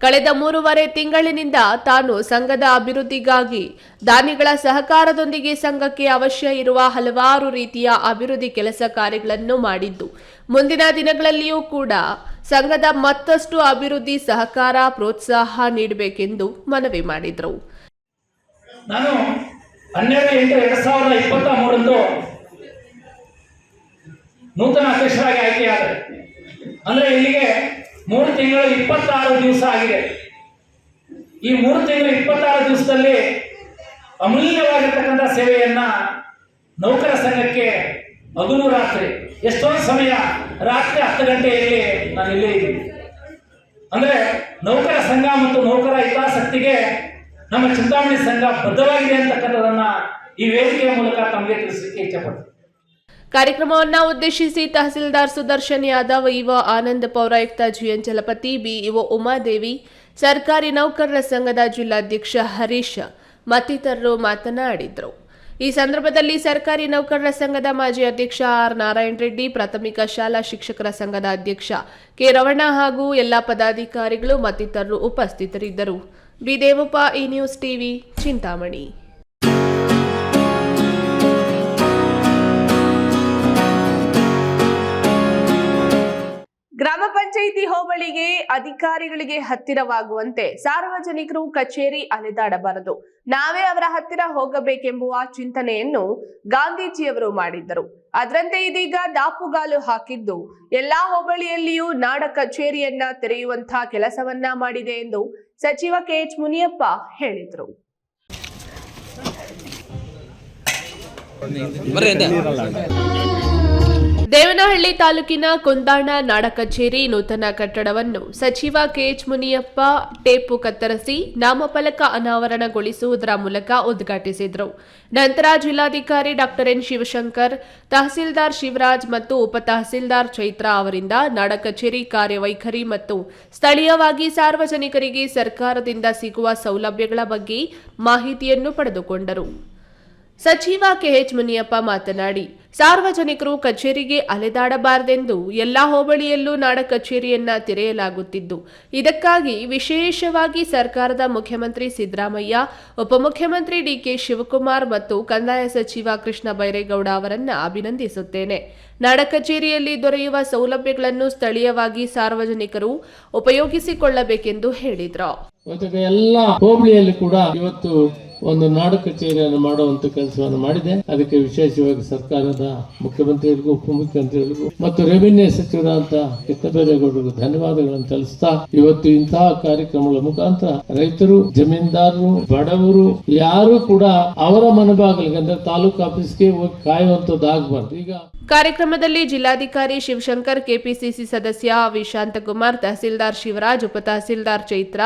ಕಳೆದ 3.5 ತಿಂಗಳಿನಿಂದ ತಾನು ಸಂಘದ ಅಭಿವೃದ್ಧಿಗಾಗಿ ದಾನಿಗಳ ಸಹಕಾರದೊಂದಿಗೆ ಸಂಘಕ್ಕೆ ಅವಶ್ಯ ಇರುವ ಹಲವಾರು ರೀತಿಯ ಅಭಿವೃದ್ಧಿ ಕೆಲಸ ಕಾರ್ಯಗಳನ್ನು ಮಾಡಿದ್ದು, ಮುಂದಿನ ದಿನಗಳಲ್ಲಿಯೂ ಕೂಡ ಸಂಘದ ಮತ್ತಷ್ಟು ಅಭಿವೃದ್ಧಿ ಸಹಕಾರ ಪ್ರೋತ್ಸಾಹ ನೀಡಬೇಕೆಂದು ಮನವಿ ಮಾಡಿದರು. ನಾನು 12/8/2023 ನೂತನ ಅಧ್ಯಕ್ಷರಾಗಿ ಆಯ್ಕೆಯಾದರೆ, ಅಂದರೆ ಇಲ್ಲಿಗೆ 3 ತಿಂಗಳು 26 ದಿವಸ ಆಗಿದೆ. ಈ 3 ತಿಂಗಳು 26 ದಿವಸದಲ್ಲಿ ಅಮೂಲ್ಯವಾಗಿರ್ತಕ್ಕಂಥ ಸೇವೆಯನ್ನ ನೌಕರ ಸಂಘಕ್ಕೆ ಹಗಲು ರಾತ್ರಿ ಎಷ್ಟೊಂದು ಸಮಯ ರಾತ್ರಿ 10 ಗಂಟೆಯಲ್ಲಿ ನಾನು ಇಲ್ಲೇ ಇದ್ದೀನಿ. ಅಂದರೆ ನೌಕರ ಸಂಘ ಮತ್ತು ನೌಕರ ಹಿತಾಸಕ್ತಿಗೆ ನಮ್ಮ ಚಿಂತಾಮಣಿ ಸಂಘ ಬದ್ಧವಾಗಿದೆ ಅಂತಕ್ಕಂಥದನ್ನ ಈ ವೇದಿಕೆಯ ಮೂಲಕ ತಮಗೆ ತಿಳಿಸಲಿಕ್ಕೆ ಇಚ್ಛೆಪಡ್ತೀನಿ. ಕಾರ್ಯಕ್ರಮವನ್ನು ಉದ್ದೇಶಿಸಿ ತಹಸೀಲ್ದಾರ್ ಸುದರ್ಶನ್ ಯಾದವ್, ಇಒ ಆನಂದ್, ಪೌರಾಯುಕ್ತ ಜಿಎನ್ ಚಲಪತಿ, ಬಿಇಒ ಉಮಾದೇವಿ, ಸರ್ಕಾರಿ ನೌಕರರ ಸಂಘದ ಜಿಲ್ಲಾಧ್ಯಕ್ಷ ಹರೀಶ್ ಮತ್ತಿತರರು ಮಾತನಾಡಿದರು. ಈ ಸಂದರ್ಭದಲ್ಲಿ ಸರ್ಕಾರಿ ನೌಕರರ ಸಂಘದ ಮಾಜಿ ಅಧ್ಯಕ್ಷ ಆರ್ ನಾರಾಯಣ ರೆಡ್ಡಿ, ಪ್ರಾಥಮಿಕ ಶಾಲಾ ಶಿಕ್ಷಕರ ಸಂಘದ ಅಧ್ಯಕ್ಷ ಕೆ ರವಣ ಹಾಗೂ ಎಲ್ಲಾ ಪದಾಧಿಕಾರಿಗಳು ಮತ್ತಿತರರು ಉಪಸ್ಥಿತರಿದ್ದರು. ಬಿ ದೇವಪ್ಪ, ಈ ನ್ಯೂಸ್ ಟಿವಿ, ಚಿಂತಾಮಣಿ. ಗ್ರಾಮ ಪಂಚಾಯಿತಿ ಹೋಬಳಿಗೆ ಅಧಿಕಾರಿಗಳಿಗೆ ಹತ್ತಿರವಾಗುವಂತೆ ಸಾರ್ವಜನಿಕರು ಕಚೇರಿ ಅಲೆದಾಡಬಾರದು, ನಾವೇ ಅವರ ಹತ್ತಿರ ಹೋಗಬೇಕೆಂಬುವ ಚಿಂತನೆಯನ್ನು ಗಾಂಧೀಜಿಯವರು ಮಾಡಿದ್ದರು. ಅದರಂತೆ ಇದೀಗ ದಾಪುಗಾಲು ಹಾಕಿದ್ದು ಎಲ್ಲಾ ಹೋಬಳಿಯಲ್ಲಿಯೂ ನಾಡ ಕಚೇರಿಯನ್ನ ತೆರೆಯುವಂತಹ ಕೆಲಸವನ್ನ ಮಾಡಿದೆ ಎಂದು ಸಚಿವ ಕೆಎಚ್ ಮುನಿಯಪ್ಪ ಹೇಳಿದರು. ದೇವನಹಳ್ಳಿ ತಾಲೂಕಿನ ಕುಂದಾಣ ನಾಡ ಕಚೇರಿ ನೂತನ ಕಟ್ಟಡವನ್ನು ಸಚಿವ ಕೆಎಚ್ ಮುನಿಯಪ್ಪ ಟೇಪು ಕತ್ತರಿಸಿ ನಾಮಫಲಕ ಅನಾವರಣಗೊಳಿಸುವುದರ ಮೂಲಕ ಉದ್ಘಾಟಿಸಿದರು. ನಂತರ ಜಿಲ್ಲಾಧಿಕಾರಿ ಡಾಕ್ಟರ್ ಎನ್ ಶಿವಶಂಕರ್, ತಹಸೀಲ್ದಾರ್ ಶಿವರಾಜ್ ಮತ್ತು ಉಪ ತಹಸೀಲ್ದಾರ್ ಚೈತ್ರ ಅವರಿಂದ ನಾಡ ಕಚೇರಿ ಕಾರ್ಯವೈಖರಿ ಮತ್ತು ಸ್ಥಳೀಯವಾಗಿ ಸಾರ್ವಜನಿಕರಿಗೆ ಸರ್ಕಾರದಿಂದ ಸಿಗುವ ಸೌಲಭ್ಯಗಳ ಬಗ್ಗೆ ಮಾಹಿತಿಯನ್ನು ಪಡೆದುಕೊಂಡರು. ಸಚಿವ ಕೆಎಚ್ ಮುನಿಯಪ್ಪ ಮಾತನಾಡಿ, ಸಾರ್ವಜನಿಕರು ಕಚೇರಿಗೆ ಅಲೆದಾಡಬಾರದೆಂದು ಎಲ್ಲಾ ಹೋಬಳಿಯಲ್ಲೂ ನಾಡ ಕಚೇರಿಯನ್ನ ತೆರೆಯಲಾಗುತ್ತಿದ್ದು, ಇದಕ್ಕಾಗಿ ವಿಶೇಷವಾಗಿ ಸರ್ಕಾರದ ಮುಖ್ಯಮಂತ್ರಿ ಸಿದ್ದರಾಮಯ್ಯ, ಉಪಮುಖ್ಯಮಂತ್ರಿ ಡಿಕೆ ಶಿವಕುಮಾರ್ ಮತ್ತು ಕಂದಾಯ ಸಚಿವ ಕೃಷ್ಣ ಬೈರೇಗೌಡ ಅವರನ್ನ ಅಭಿನಂದಿಸುತ್ತೇನೆ. ನಾಡ ಕಚೇರಿಯಲ್ಲಿ ದೊರೆಯುವ ಸೌಲಭ್ಯಗಳನ್ನು ಸ್ಥಳೀಯವಾಗಿ ಸಾರ್ವಜನಿಕರು ಉಪಯೋಗಿಸಿಕೊಳ್ಳಬೇಕೆಂದು ಹೇಳಿದರು. ಎಲ್ಲ ಹೋಬಳಿಯಲ್ಲಿ ಕೂಡ ಇವತ್ತು ಒಂದು ನಾಡ ಕಚೇರಿಯನ್ನು ಮಾಡುವಂತ ಕೆಲಸವನ್ನು ಮಾಡಿದೆ. ಅದಕ್ಕೆ ವಿಶೇಷವಾಗಿ ಸರ್ಕಾರದ ಮುಖ್ಯಮಂತ್ರಿಗಳಿಗೂ, ಉಪಮುಖ್ಯಮಂತ್ರಿಗಳಿಗೂ ಮತ್ತು ರೆವಿನ್ಯೂ ಸಚಿವರಾದಂತ ಕೃಷ್ಣಬೈರೇಗೌಡರಿಗೂ ಧನ್ಯವಾದಗಳನ್ನು ಸಲ್ಲಿಸ್ತಾ, ಇವತ್ತು ಇಂತಹ ಕಾರ್ಯಕ್ರಮಗಳ ಮುಖಾಂತರ ರೈತರು, ಜಮೀನ್ದಾರರು, ಬಡವರು ಯಾರು ಕೂಡ ಅವರ ಮನಬಾಗಿಲಿಗೆ ಅಂದ್ರೆ ತಾಲೂಕು ಆಫೀಸ್ಗೆ ಹೋಗಿ ಕಾಯುವಂತದ್ದಾಗಬಾರ್ದು. ಈಗ ಕಾರ್ಯಕ್ರಮದಲ್ಲಿ ಜಿಲ್ಲಾಧಿಕಾರಿ ಶಿವಶಂಕರ್, ಕೆಪಿಸಿಸಿ ಸದಸ್ಯ ವಿ ಶಾಂತಕುಮಾರ್, ತಹಸೀಲ್ದಾರ್ ಶಿವರಾಜ್, ಉಪ ತಹಸೀಲ್ದಾರ್ ಚೈತ್ರ,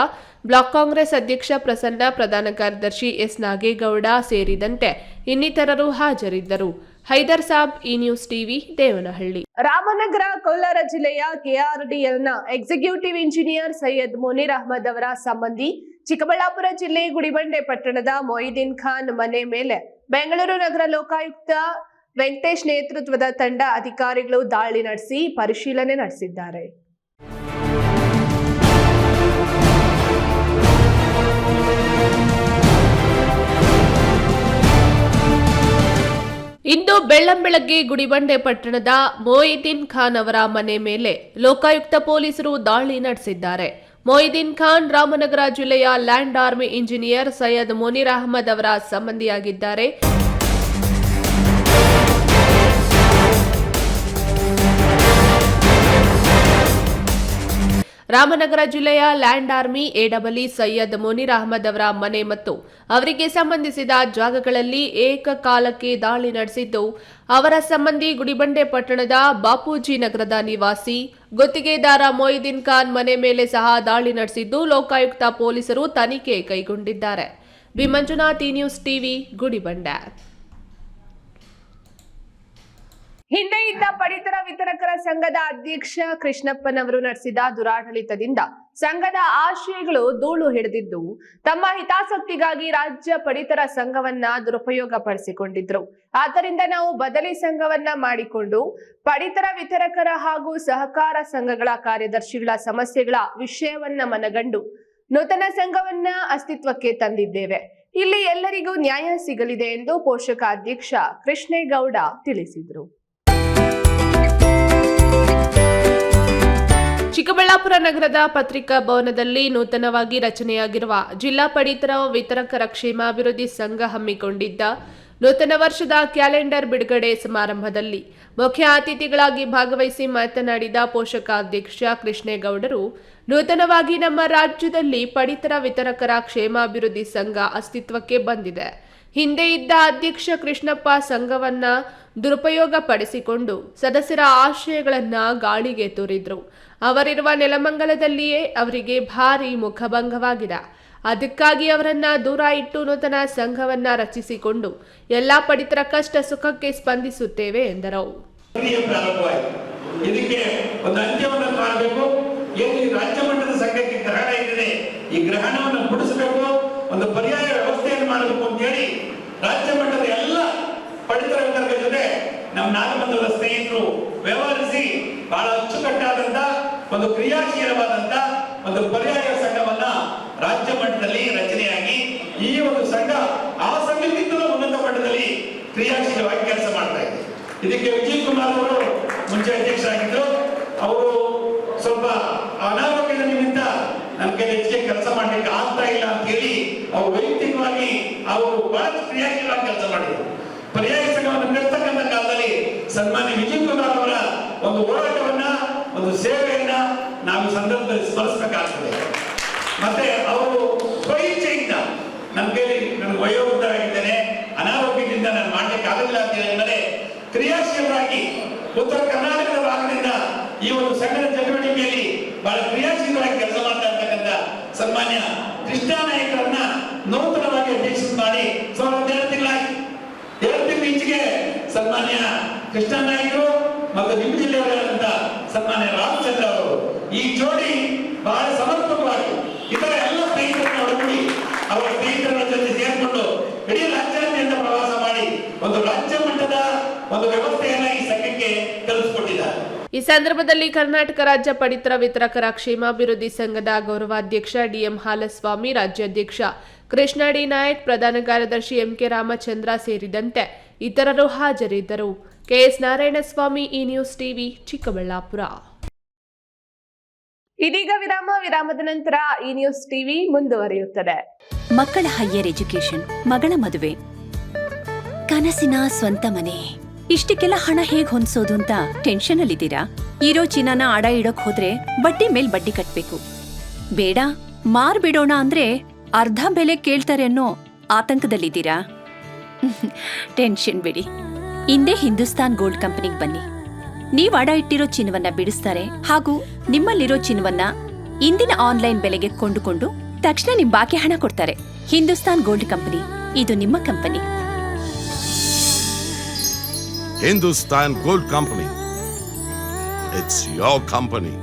ಬ್ಲಾಕ್ ಕಾಂಗ್ರೆಸ್ ಅಧ್ಯಕ್ಷ ಪ್ರಸನ್ನ, ಪ್ರಧಾನ ಕಾರ್ಯದರ್ಶಿ ಎಸ್ ನಾಗೇಗೌಡ ಸೇರಿದಂತೆ ಇನ್ನಿತರರು ಹಾಜರಿದ್ದರು. ಹೈದರ್ ಸಾಬ್, ಈ ನ್ಯೂಸ್ ಟಿವಿ, ದೇವನಹಳ್ಳಿ. ರಾಮನಗರ, ಕೋಲಾರ ಜಿಲ್ಲೆಯ ಕೆಆರ್ಡಿಎಲ್ನ ಎಕ್ಸಿಕ್ಯೂಟಿವ್ ಇಂಜಿನಿಯರ್ ಸೈಯದ್ ಮುನೀರ್ ಅಹಮದ್ ಅವರ ಸಂಬಂಧಿ ಚಿಕ್ಕಬಳ್ಳಾಪುರ ಜಿಲ್ಲೆ ಗುಡಿಬಂಡೆ ಪಟ್ಟಣದ ಮೊಯಿದ್ದೀನ್ ಖಾನ್ ಮನೆ ಮೇಲೆ ಬೆಂಗಳೂರು ನಗರ ಲೋಕಾಯುಕ್ತ ವೆಂಕಟೇಶ್ ನೇತೃತ್ವದ ತಂಡ ಅಧಿಕಾರಿಗಳು ದಾಳಿ ನಡೆಸಿ ಪರಿಶೀಲನೆ ನಡೆಸಿದ್ದಾರೆ. ಇಂದು ಬೆಳ್ಳಂಬೆಳಗ್ಗೆ ಗುಡಿಬಂಡೆ ಪಟ್ಟಣದ ಮೊಯಿದ್ದೀನ್ ಖಾನ್ ಅವರ ಮನೆ ಮೇಲೆ ಲೋಕಾಯುಕ್ತ ಪೊಲೀಸರು ದಾಳಿ ನಡೆಸಿದ್ದಾರೆ. ಮೊಯಿದ್ದೀನ್ ಖಾನ್ ರಾಮನಗರ ಜಿಲ್ಲೆಯ land army engineer Syed Muneer Ahmed ಅವರ ಸಂಬಂಧಿಯಾಗಿದ್ದಾರೆ. ರಾಮನಗರ ಜಿಲ್ಲೆಯ ಲ್ಯಾಂಡ್ ಆರ್ಮಿ ಎಡಬಲಿ ಸೈಯದ್ ಮುನೀರ್ ಅಹಮದ್ ಅವರ ಮನೆ ಮತ್ತು ಅವರಿಗೆ ಸಂಬಂಧಿಸಿದ ಜಾಗಗಳಲ್ಲಿ ಏಕಕಾಲಕ್ಕೆ ದಾಳಿ ನಡೆಸಿದ್ದು, ಅವರ ಸಂಬಂಧಿ ಗುಡಿಬಂಡೆ ಪಟ್ಟಣದ ಬಾಪೂಜಿ ನಗರದ ನಿವಾಸಿ ಗುತ್ತಿಗೆದಾರ ಮೊಯಿದ್ದೀನ್ ಖಾನ್ ಮನೆ ಮೇಲೆ ಸಹ ದಾಳಿ ನಡೆಸಿದ್ದು, ಲೋಕಾಯುಕ್ತ ಪೊಲೀಸರು ತನಿಖೆ ಕೈಗೊಂಡಿದ್ದಾರೆ. ಬಿ ಮಂಜುನಾಥ್, ಈ ನ್ಯೂಸ್ ಟಿವಿ, ಗುಡಿಬಂಡೆ. ಹಿಂದೆ ಇದ್ದ ಪಡಿತರ ವಿತರಕರ ಸಂಘದ ಅಧ್ಯಕ್ಷ ಕೃಷ್ಣಪ್ಪನವರು ನಡೆಸಿದ ದುರಾಡಳಿತದಿಂದ ಸಂಘದ ಆಶಯಗಳು ಧೂಳು ಹಿಡಿದಿದ್ದು, ತಮ್ಮ ಹಿತಾಸಕ್ತಿಗಾಗಿ ರಾಜ್ಯ ಪಡಿತರ ಸಂಘವನ್ನ ದುರುಪಯೋಗ ಪಡಿಸಿಕೊಂಡಿದ್ರು. ಆದ್ದರಿಂದ ನಾವು ಬದಲಿ ಸಂಘವನ್ನ ಮಾಡಿಕೊಂಡು ಪಡಿತರ ವಿತರಕರ ಹಾಗೂ ಸಹಕಾರ ಸಂಘಗಳ ಕಾರ್ಯದರ್ಶಿಗಳ ಸಮಸ್ಯೆಗಳ ವಿಷಯವನ್ನ ಮನಗಂಡು ನೂತನ ಸಂಘವನ್ನ ಅಸ್ತಿತ್ವಕ್ಕೆ ತಂದಿದ್ದೇವೆ. ಇಲ್ಲಿ ಎಲ್ಲರಿಗೂ ನ್ಯಾಯ ಸಿಗಲಿದೆ ಎಂದು ಪೋಷಕ ಅಧ್ಯಕ್ಷ ಕೃಷ್ಣೇಗೌಡ ತಿಳಿಸಿದರು. ಚಿಕ್ಕಬಳ್ಳಾಪುರ ನಗರದ ಪತ್ರಿಕಾ ಭವನದಲ್ಲಿ ನೂತನವಾಗಿ ರಚನೆಯಾಗಿರುವ ಜಿಲ್ಲಾ ಪಡಿತರ ವಿತರಕರ ಕ್ಷೇಮಾಭಿವೃದ್ಧಿ ಸಂಘ ಹಮ್ಮಿಕೊಂಡಿದ್ದ ನೂತನ ವರ್ಷದ ಕ್ಯಾಲೆಂಡರ್ ಬಿಡುಗಡೆ ಸಮಾರಂಭದಲ್ಲಿ ಮುಖ್ಯ ಅತಿಥಿಗಳಾಗಿ ಭಾಗವಹಿಸಿ ಮಾತನಾಡಿದ ಪೋಷಕಾಧ್ಯಕ್ಷ ಕೃಷ್ಣೇಗೌಡರು, ನೂತನವಾಗಿ ನಮ್ಮ ರಾಜ್ಯದಲ್ಲಿ ಪಡಿತರ ವಿತರಕರ ಕ್ಷೇಮಾಭಿವೃದ್ಧಿ ಸಂಘ ಅಸ್ತಿತ್ವಕ್ಕೆ ಬಂದಿದೆ. ಹಿಂದೆ ಇದ್ದ ಅಧ್ಯಕ್ಷ ಕೃಷ್ಣಪ್ಪ ಸಂಘವನ್ನ ದುರುಪಯೋಗ ಪಡಿಸಿಕೊಂಡು ಸದಸ್ಯರ ಆಶಯಗಳನ್ನ ಗಾಳಿಗೆ ತೂರಿದ್ರು. ಅವರಿರುವ ನೆಲಮಂಗಲದಲ್ಲಿಯೇ ಅವರಿಗೆ ಭಾರೀ ಮುಖಭಂಗವಾಗಿದೆ. ಅದಕ್ಕಾಗಿ ಅವರನ್ನ ದೂರ ಇಟ್ಟು ನೂತನ ಸಂಘವನ್ನ ರಚಿಸಿಕೊಂಡು ಎಲ್ಲಾ ಪಡಿತರ ಕಷ್ಟ ಸುಖಕ್ಕೆ ಸ್ಪಂದಿಸುತ್ತೇವೆ ಎಂದರು. ಇದಕ್ಕೆ ಒಂದು ಅಂತ್ಯವನ್ನು ಕಾಣಬೇಕು. ಏನು ಈ ರಾಜ್ಯ ಮಟ್ಟದ ಸಂಘಕ್ಕೆ ಗ್ರಹಣ ಇದೆ, ಈ ಗ್ರಹಣವನ್ನು ಬಿಡಿಸಬೇಕು, ಒಂದು ಪರ್ಯಾಯ ವ್ಯವಸ್ಥೆಯನ್ನು ಮಾಡಬೇಕು ಅಂತ ಹೇಳಿ ರಾಜ್ಯ ಮಟ್ಟದ ಎಲ್ಲ ಪಡಿತರ ವಿತರಕ ಜೊತೆ ನಮ್ಮ ನಾಗಮಂಡಲದ ಸ್ನೇಹಿತರು ವ್ಯವಹರಿಸಿ ಬಹಳ ಅಚ್ಚುಕಟ್ಟಾದಂತ ಒಂದು ಕ್ರಿಯಾಶೀಲವಾದಂತ ಒಂದು ಪರ್ಯಾಯ ಸಂಘವನ್ನ ರಾಜ್ಯ ಮಟ್ಟದಲ್ಲಿ ರಚನೆಯಾಗಿ ಈ ಒಂದು ಸಂಘ ಆ ಸಂಘಕ್ಕಿಂತಲೂ ಉನ್ನತ ಮಟ್ಟದಲ್ಲಿ ಕ್ರಿಯಾಶೀಲವಾಗಿ ಕೆಲಸ ಮಾಡ್ತಾ ಇದೆ. ಇದಕ್ಕೆ ವಿಜಯ್ ಕುಮಾರ್ ಅವರು ಮುಂಚೆ ಅಧ್ಯಕ್ಷರಾಗಿದ್ದರು. ಅವರು ಸ್ವಲ್ಪ ಅನಾರೋಗ್ಯದ ನಿಮಿತ್ತ ನನ್ನ ಕೈಲಿ ಹೆಚ್ಚಿಗೆ ಕೆಲಸ ಮಾಡ್ಲಿಕ್ಕೆ ಆಗ್ತಾ ಇಲ್ಲ ಅಂತ ಹೇಳಿ ಅವರು ವೈಯಕ್ತಿಕವಾಗಿ ಅವರು ಬಹಳ ಕ್ರಿಯಾಶೀಲವಾಗಿ ಕೆಲಸ ಮಾಡಿದರು. ಪರ್ಯಾಯ ಸಂಘವನ್ನು ನಡೆಸ್ತಕ್ಕಂಥ ಕಾಲದಲ್ಲಿ ಸನ್ಮಾನ್ಯ ವಿಜಯ್ ಕುಮಾರ್ ಅವರ ಒಂದು ಹೋರಾಟವನ್ನ, ಒಂದು ಸೇವೆಯನ್ನ ನಾವು ಈ ಸಂದರ್ಭದಲ್ಲಿ ಸ್ಮರಿಸಬೇಕಾಗ್ತದೆ. ಮತ್ತೆ ಅವರು ಸ್ವಇಚ್ಛೆಯಿಂದ ನನ್ನ ಕೈಲಿ ನನಗೆ ವಯೋವೃದ್ಧರಾಗಿದ್ದೇನೆ, ಅನಾರೋಗ್ಯದಿಂದ ನಾನು ಮಾಡ್ಲಿಕ್ಕೆ ಆಗಲಿಲ್ಲ ಅಂತ ಹೇಳಿದರೆ ಕ್ರಿಯಾಶೀಲರಾಗಿ ಉತ್ತರ ಕರ್ನಾಟಕದ ಭಾಗದಿಂದ ಈ ಒಂದು ಸಂಘದ ಚಟುವಟಿಕೆಯಲ್ಲಿ ಬಹಳ ಕ್ರಿಯಾಶೀಲವಾಗಿ ಕೆಲಸ ಮಾಡ್ತಾ ಇರ್ತಕ್ಕಂಥ ಸನ್ಮಾನ್ಯ ಕೃಷ್ಣಾ ನಾಯಕರನ್ನ ನೂತನವಾಗಿ ಅಧ್ಯಕ್ಷ ಮಾಡಿ ಸುಮಾರು 2 ತಿಂಗಳಾಗಿ 2 ತಿಂಗಳ ಈಚೆಗೆ ಸನ್ಮಾನ್ಯ ಕೃಷ್ಣಾ ನಾಯಕರು ಮತ್ತು ನಿಮ್ಮ ಜಿಲ್ಲೆಯವರಾದಂತ ಸನ್ಮಾನ್ಯ ರಾಮಚಂದ್ರ ಅವರು ಈ ಜೋಡಿ ಬಹಳ ಸಮರ್ಪಕವಾಗಿ ಇತರ ಎಲ್ಲ ಸ್ನೇಹಿತರನ್ನು ಒಳಗೂಡಿ ಅವರ ಸ್ನೇಹಿತರ ಜೊತೆ ಸೇರಿಕೊಂಡು ಇಡೀ ರಾಜ್ಯಾದ್ಯಂತ ಪ್ರವಾಸ ಮಾಡಿ ಒಂದು ರಾಜ್ಯ ಮಟ್ಟದ ಒಂದು ವ್ಯವಸ್ಥೆಯನ್ನ ಈ ಸಂಘಕ್ಕೆ ಕಲ್ಪಿಸಿಕೊಟ್ಟಿದ್ದಾರೆ. ಈ ಸಂದರ್ಭದಲ್ಲಿ ಕರ್ನಾಟಕ ರಾಜ್ಯ ಪಡಿತರ ವಿತರಕರ ಕ್ಷೇಮಾಭಿವೃದ್ಧಿ ಸಂಘದ ಗೌರವಾಧ್ಯಕ್ಷ ಡಿಎಂ ಹಾಲಸ್ವಾಮಿ, ರಾಜ್ಯಾಧ್ಯಕ್ಷ ಕೃಷ್ಣ ಡಿ ನಾಯಕ್, ಪ್ರಧಾನ ಕಾರ್ಯದರ್ಶಿ ಎಂಕೆ ರಾಮಚಂದ್ರ ಸೇರಿದಂತೆ ಇತರರು ಹಾಜರಿದ್ದರು. ಕೆಎಸ್ ನಾರಾಯಣಸ್ವಾಮಿ, ಈ ನ್ಯೂಸ್ ಟಿವಿ, ಚಿಕ್ಕಬಳ್ಳಾಪುರ. ಇದೀಗ ವಿರಾಮದ ನಂತರ ಈ ನ್ಯೂಸ್ ಟಿವಿ ಮುಂದುವರಿಯುತ್ತದೆ. ಮಕ್ಕಳ ಹೈಯರ್ ಎಜುಕೇಶನ್, ಮಗಳ ಮದುವೆ, ಕನಸಿನ ಸ್ವಂತ ಮನೆ, ಇಷ್ಟಕ್ಕೆಲ್ಲ ಹಣ ಹೇಗ್ ಹೊಂದ್ಸೋದು ಅಂತ ಟೆನ್ಷನ್ ಅಲ್ಲಿದ್ದೀರಾ? ಇರೋ ಚಿನ್ನನ ಅಡ ಇಡೋಕ್ ಹೋದ್ರೆ ಬಡ್ಡಿ ಮೇಲ್ ಬಡ್ಡಿ ಕಟ್ಬೇಕು. ಬೇಡ, ಮಾರ್ಬಿಡೋಣ ಅಂದ್ರೆ ಅರ್ಧ ಬೆಲೆ ಕೇಳ್ತಾರೆ ಅನ್ನೋ ಆತಂಕದಲ್ಲಿದ್ದೀರಾ? ಟೆನ್ಷನ್ ಬಿಡಿ, ಇಂದೇ ಹಿಂದೂಸ್ತಾನ್ ಗೋಲ್ಡ್ ಕಂಪನಿಗೆ ಬನ್ನಿ. ನೀವ್ ಅಡ ಇಟ್ಟಿರೋ ಚಿನ್ನವನ್ನ ಬಿಡಿಸ್ತಾರೆ ಹಾಗೂ ನಿಮ್ಮಲ್ಲಿರೋ ಚಿನ್ನವನ್ನ ಇಂದಿನ ಆನ್ಲೈನ್ ಬೆಲೆಗೆ ಕೊಂಡುಕೊಂಡು ತಕ್ಷಣ ನಿಮ್ ಬಾಕಿ ಹಣ ಕೊಡ್ತಾರೆ. ಹಿಂದೂಸ್ತಾನ್ ಗೋಲ್ಡ್ ಕಂಪನಿ, ಇದು ನಿಮ್ಮ company. Hindustan Gold Company. It's your company.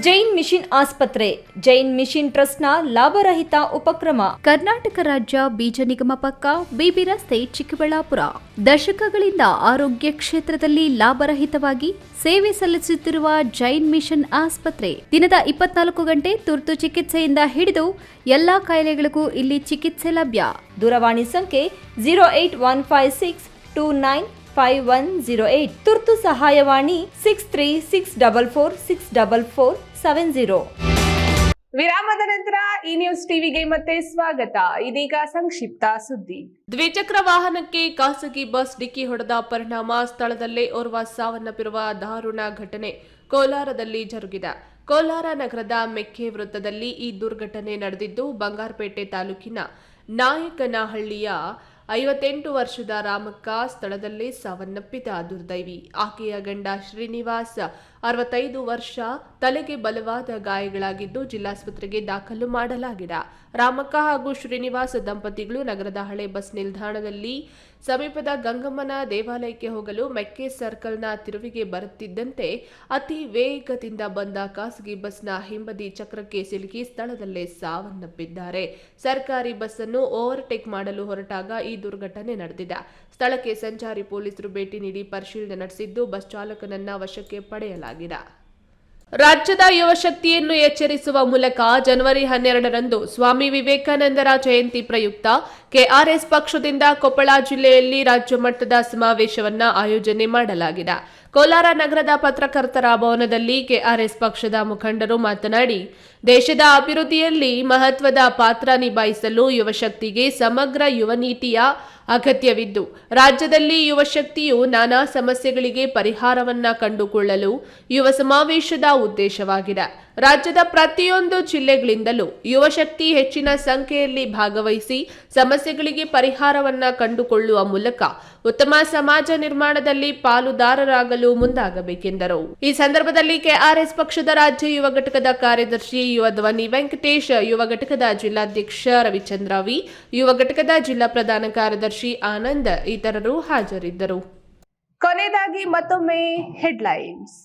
Jain mission ಆಸ್ಪತ್ರೆ, ಜೈನ್ ಮಿಷನ್ ಟ್ರಸ್ಟ್ನ ಲಾಭರಹಿತ ಉಪಕ್ರಮ. ಕರ್ನಾಟಕ ರಾಜ್ಯ ಬೀಜ ನಿಗಮ ಪಕ್ಕ, ಬಿಬಿ ರಸ್ತೆ, ಚಿಕ್ಕಬಳ್ಳಾಪುರ. ದಶಕಗಳಿಂದ ಆರೋಗ್ಯ ಕ್ಷೇತ್ರದಲ್ಲಿ ಲಾಭರಹಿತವಾಗಿ ಸೇವೆ ಸಲ್ಲಿಸುತ್ತಿರುವ ಜೈನ್ ಮಿಷನ್ ಆಸ್ಪತ್ರೆ ದಿನದ 24 ಗಂಟೆ ತುರ್ತು ಚಿಕಿತ್ಸೆಯಿಂದ ಹಿಡಿದು ಎಲ್ಲಾ ಕಾಯಿಲೆಗಳಿಗೂ ಇಲ್ಲಿ ಚಿಕಿತ್ಸೆ ಲಭ್ಯ. ದೂರವಾಣಿ ಸಂಖ್ಯೆ 08156295108. ತುರ್ತು ಸಹಾಯವಾಣಿ 6364464470. ವಿರಾಮದ ನಂತರ ಈ ನ್ಯೂಸ್ ಟಿವಿಗೆ ಮತ್ತೆ ಸ್ವಾಗತ. ಇದೀಗ ಸಂಕ್ಷಿಪ್ತ ಸುದ್ದಿ. ದ್ವಿಚಕ್ರ ವಾಹನಕ್ಕೆ ಖಾಸಗಿ ಬಸ್ ಡಿಕ್ಕಿ ಹೊಡೆದ ಪರಿಣಾಮ ಸ್ಥಳದಲ್ಲೇ ಓರ್ವ ಸಾವನ್ನಪ್ಪಿರುವ ದಾರುಣ ಘಟನೆ ಕೋಲಾರದಲ್ಲಿ ಜರುಗಿದೆ. ಕೋಲಾರ ನಗರದ ಮೆಕ್ಕೆ ವೃತ್ತದಲ್ಲಿ ಈ ದುರ್ಘಟನೆ ನಡೆದಿದ್ದು, ಬಂಗಾರಪೇಟೆ ತಾಲೂಕಿನ ನಾಯಕನಹಳ್ಳಿಯ 58 ವರ್ಷದ ರಾಮಕ್ಕ ಸ್ಥಳದಲ್ಲೇ ಸಾವನ್ನಪ್ಪಿದ ದುರ್ದೈವಿ. ಆಕೆಯ ಗಂಡ ಶ್ರೀನಿವಾಸ್ 65 ವರ್ಷ, ತಲೆಗೆ ಬಲವಾದ ಗಾಯಗಳಾಗಿದ್ದು ಜಿಲ್ಲಾಸ್ಪತ್ರೆಗೆ ದಾಖಲು ಮಾಡಲಾಗಿದೆ. ರಾಮಕ್ಕ ಹಾಗೂ ಶ್ರೀನಿವಾಸ್ ದಂಪತಿಗಳು ನಗರದ ಹಳೆ ಬಸ್ ನಿಲ್ದಾಣದಲ್ಲಿ ಸಮೀಪದ ಗಂಗಮ್ಮನ ದೇವಾಲಯಕ್ಕೆ ಹೋಗಲು ಮೆಕ್ಕೆ ಸರ್ಕಲ್ನ ತಿರುವಿಗೆ ಬರುತ್ತಿದ್ದಂತೆ ಅತಿ ವೇಗದಿಂದ ಬಂದ ಖಾಸಗಿ ಬಸ್ನ ಹಿಂಬದಿ ಚಕ್ರಕ್ಕೆ ಸಿಲುಕಿ ಸ್ಥಳದಲ್ಲೇ ಸಾವನ್ನಪ್ಪಿದ್ದಾರೆ. ಸರ್ಕಾರಿ ಬಸ್ ಅನ್ನು ಓವರ್ಟೇಕ್ ಮಾಡಲು ಹೊರಟಾಗ ಈ ದುರ್ಘಟನೆ ನಡೆದಿದೆ. ಸ್ಥಳಕ್ಕೆ ಸಂಚಾರಿ ಪೊಲೀಸರು ಭೇಟಿ ನೀಡಿ ಪರಿಶೀಲನೆ ನಡೆಸಿದ್ದು, ಬಸ್ ಚಾಲಕನನ್ನ ವಶಕ್ಕೆ ಪಡೆಯಲಾಗಿದೆ. ರಾಜ್ಯದ ಯುವ ಶಕ್ತಿಯನ್ನು ಎಚ್ಚರಿಸುವ ಮೂಲಕ ಜನವರಿ 12ರಂದು ಸ್ವಾಮಿ ವಿವೇಕಾನಂದರ ಜಯಂತಿ ಪ್ರಯುಕ್ತ ಕೆಆರ್ಎಸ್ ಪಕ್ಷದಿಂದ ಕೊಪ್ಪಳ ಜಿಲ್ಲೆಯಲ್ಲಿ ರಾಜ್ಯ ಮಟ್ಟದ ಸಮಾವೇಶವನ್ನು ಆಯೋಜನೆ ಮಾಡಲಾಗಿದೆ. ಕೋಲಾರ ನಗರದ ಪತ್ರಕರ್ತರ ಭವನದಲ್ಲಿ ಕೆಆರ್ಎಸ್ ಪಕ್ಷದ ಮುಖಂಡರು ಮಾತನಾಡಿ, ದೇಶದ ಅಭಿವೃದ್ಧಿಯಲ್ಲಿ ಮಹತ್ವದ ಪಾತ್ರ ನಿಭಾಯಿಸಲು ಯುವ ಶಕ್ತಿಗೆ ಸಮಗ್ರ ಯುವ ನೀತಿಯ ಅಗತ್ಯವಿದ್ದು ರಾಜ್ಯದಲ್ಲಿ ಯುವ ಶಕ್ತಿಯು ನಾನಾ ಸಮಸ್ಯೆಗಳಿಗೆ ಪರಿಹಾರವನ್ನ ಕಂಡುಕೊಳ್ಳಲು ಯುವ ಸಮಾವೇಶದ ಉದ್ದೇಶವಾಗಿದೆ. ರಾಜ್ಯದ ಪ್ರತಿಯೊಂದು ಜಿಲ್ಲೆಗಳಿಂದಲೂ ಯುವ ಶಕ್ತಿ ಹೆಚ್ಚಿನ ಸಂಖ್ಯೆಯಲ್ಲಿ ಭಾಗವಹಿಸಿ ಸಮಸ್ಯೆಗಳಿಗೆ ಪರಿಹಾರವನ್ನ ಕಂಡುಕೊಳ್ಳುವ ಮೂಲಕ ಉತ್ತಮ ಸಮಾಜ ನಿರ್ಮಾಣದಲ್ಲಿ ಪಾಲುದಾರರಾಗಲು ಮುಂದಾಗಬೇಕೆಂದರು. ಈ ಸಂದರ್ಭದಲ್ಲಿ ಕೆಆರ್ಎಸ್ ಪಕ್ಷದ ರಾಜ್ಯ ಯುವ ಘಟಕದ ಕಾರ್ಯದರ್ಶಿ ಯುವ ಧ್ವನಿ ವೆಂಕಟೇಶ್, ಯುವ ಘಟಕದ ಜಿಲ್ಲಾಧ್ಯಕ್ಷ ರವಿಚಂದ್ರ ವಿ, ಯುವ ಘಟಕದ ಜಿಲ್ಲಾ ಪ್ರಧಾನ ಕಾರ್ಯದರ್ಶಿ ಆನಂದ್ ಇತರರು ಹಾಜರಿದ್ದರು. ಕೊನೆಯದಾಗಿ ಮತ್ತೊಮ್ಮೆ ಹೆಡ್ಲೈನ್ಸ್.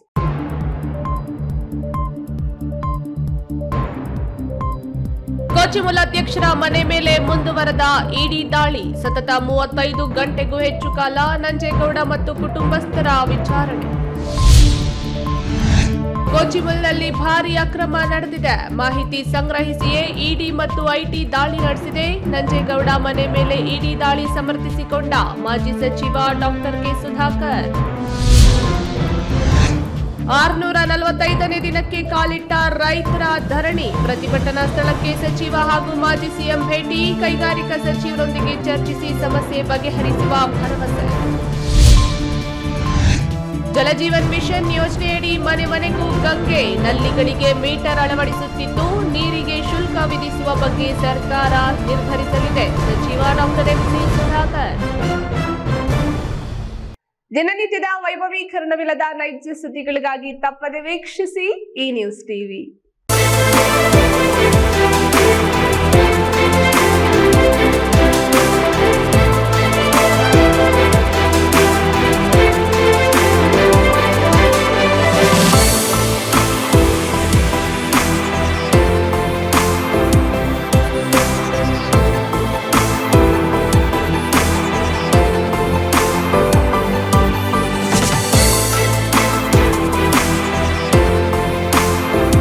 ಕೋಚಿಮುಲ್ ಅಧ್ಯಕ್ಷರ ಮನೆ ಮೇಲೆ ಮುಂದುವರೆದ ಇಡಿ ದಾಳಿ. ಸತತ 35 ಗಂಟೆಗೂ ಹೆಚ್ಚು ಕಾಲ ನಂಜೇಗೌಡ ಮತ್ತು ಕುಟುಂಬಸ್ಥರ ವಿಚಾರಣೆ. ಕೋಚಿಮುಲ್ನಲ್ಲಿ ಭಾರೀ ಅಕ್ರಮ ನಡೆದಿದೆ. ಮಾಹಿತಿ ಸಂಗ್ರಹಿಸಿಯೇ ಇಡಿ ಮತ್ತು ಐಟಿ ದಾಳಿ ನಡೆಸಿದೆ. ನಂಜೇಗೌಡ ಮನೆ ಮೇಲೆ ಇಡಿ ದಾಳಿ ಸಮರ್ಥಿಸಿಕೊಂಡ ಮಾಜಿ ಸಚಿವ ಡಾಕ್ಟರ್ ಕೆ ಸುಧಾಕರ್. 645ನೇ ದಿನಕ್ಕೆ ಕಾಲಿಟ್ಟ ರೈತರ ಧರಣಿ. ಪ್ರತಿಭಟನಾ ಸ್ಥಳಕ್ಕೆ ಸಚಿವ ಹಾಗೂ ಮಾಜಿ ಸಿಎಂ ಭೇಟಿ. ಕೈಗಾರಿಕಾ ಸಚಿವರೊಂದಿಗೆ ಚರ್ಚಿಸಿ ಸಮಸ್ಯೆ ಬಗೆಹರಿಸುವ ಭರವಸೆ. ಜಲಜೀವನ್ ಮಿಷನ್ ಯೋಜನೆಯಡಿ ಮನೆ ಮನೆಗೂ ಗಂಗೆ. ನಲ್ಲಿಗಳಿಗೆ ಮೀಟರ್ ಅಳವಡಿಸುತ್ತಿದ್ದು ನೀರಿಗೆ ಶುಲ್ಕ ವಿಧಿಸುವ ಬಗ್ಗೆ ಸರ್ಕಾರ ನಿರ್ಧರಿಸಲಿದೆ. ಸಚಿವ ಡಾಕ್ಟರ್ ಎಂಸಿ ಸುಧಾಕರ್. ದಿನನಿತ್ಯದ ವೈಭವೀಕರಣವಿಲ್ಲದ ನೈಜ ಸುದ್ದಿಗಳಿಗಾಗಿ ತಪ್ಪದೆ ವೀಕ್ಷಿಸಿ ಈ ನ್ಯೂಸ್ ಟಿವಿ.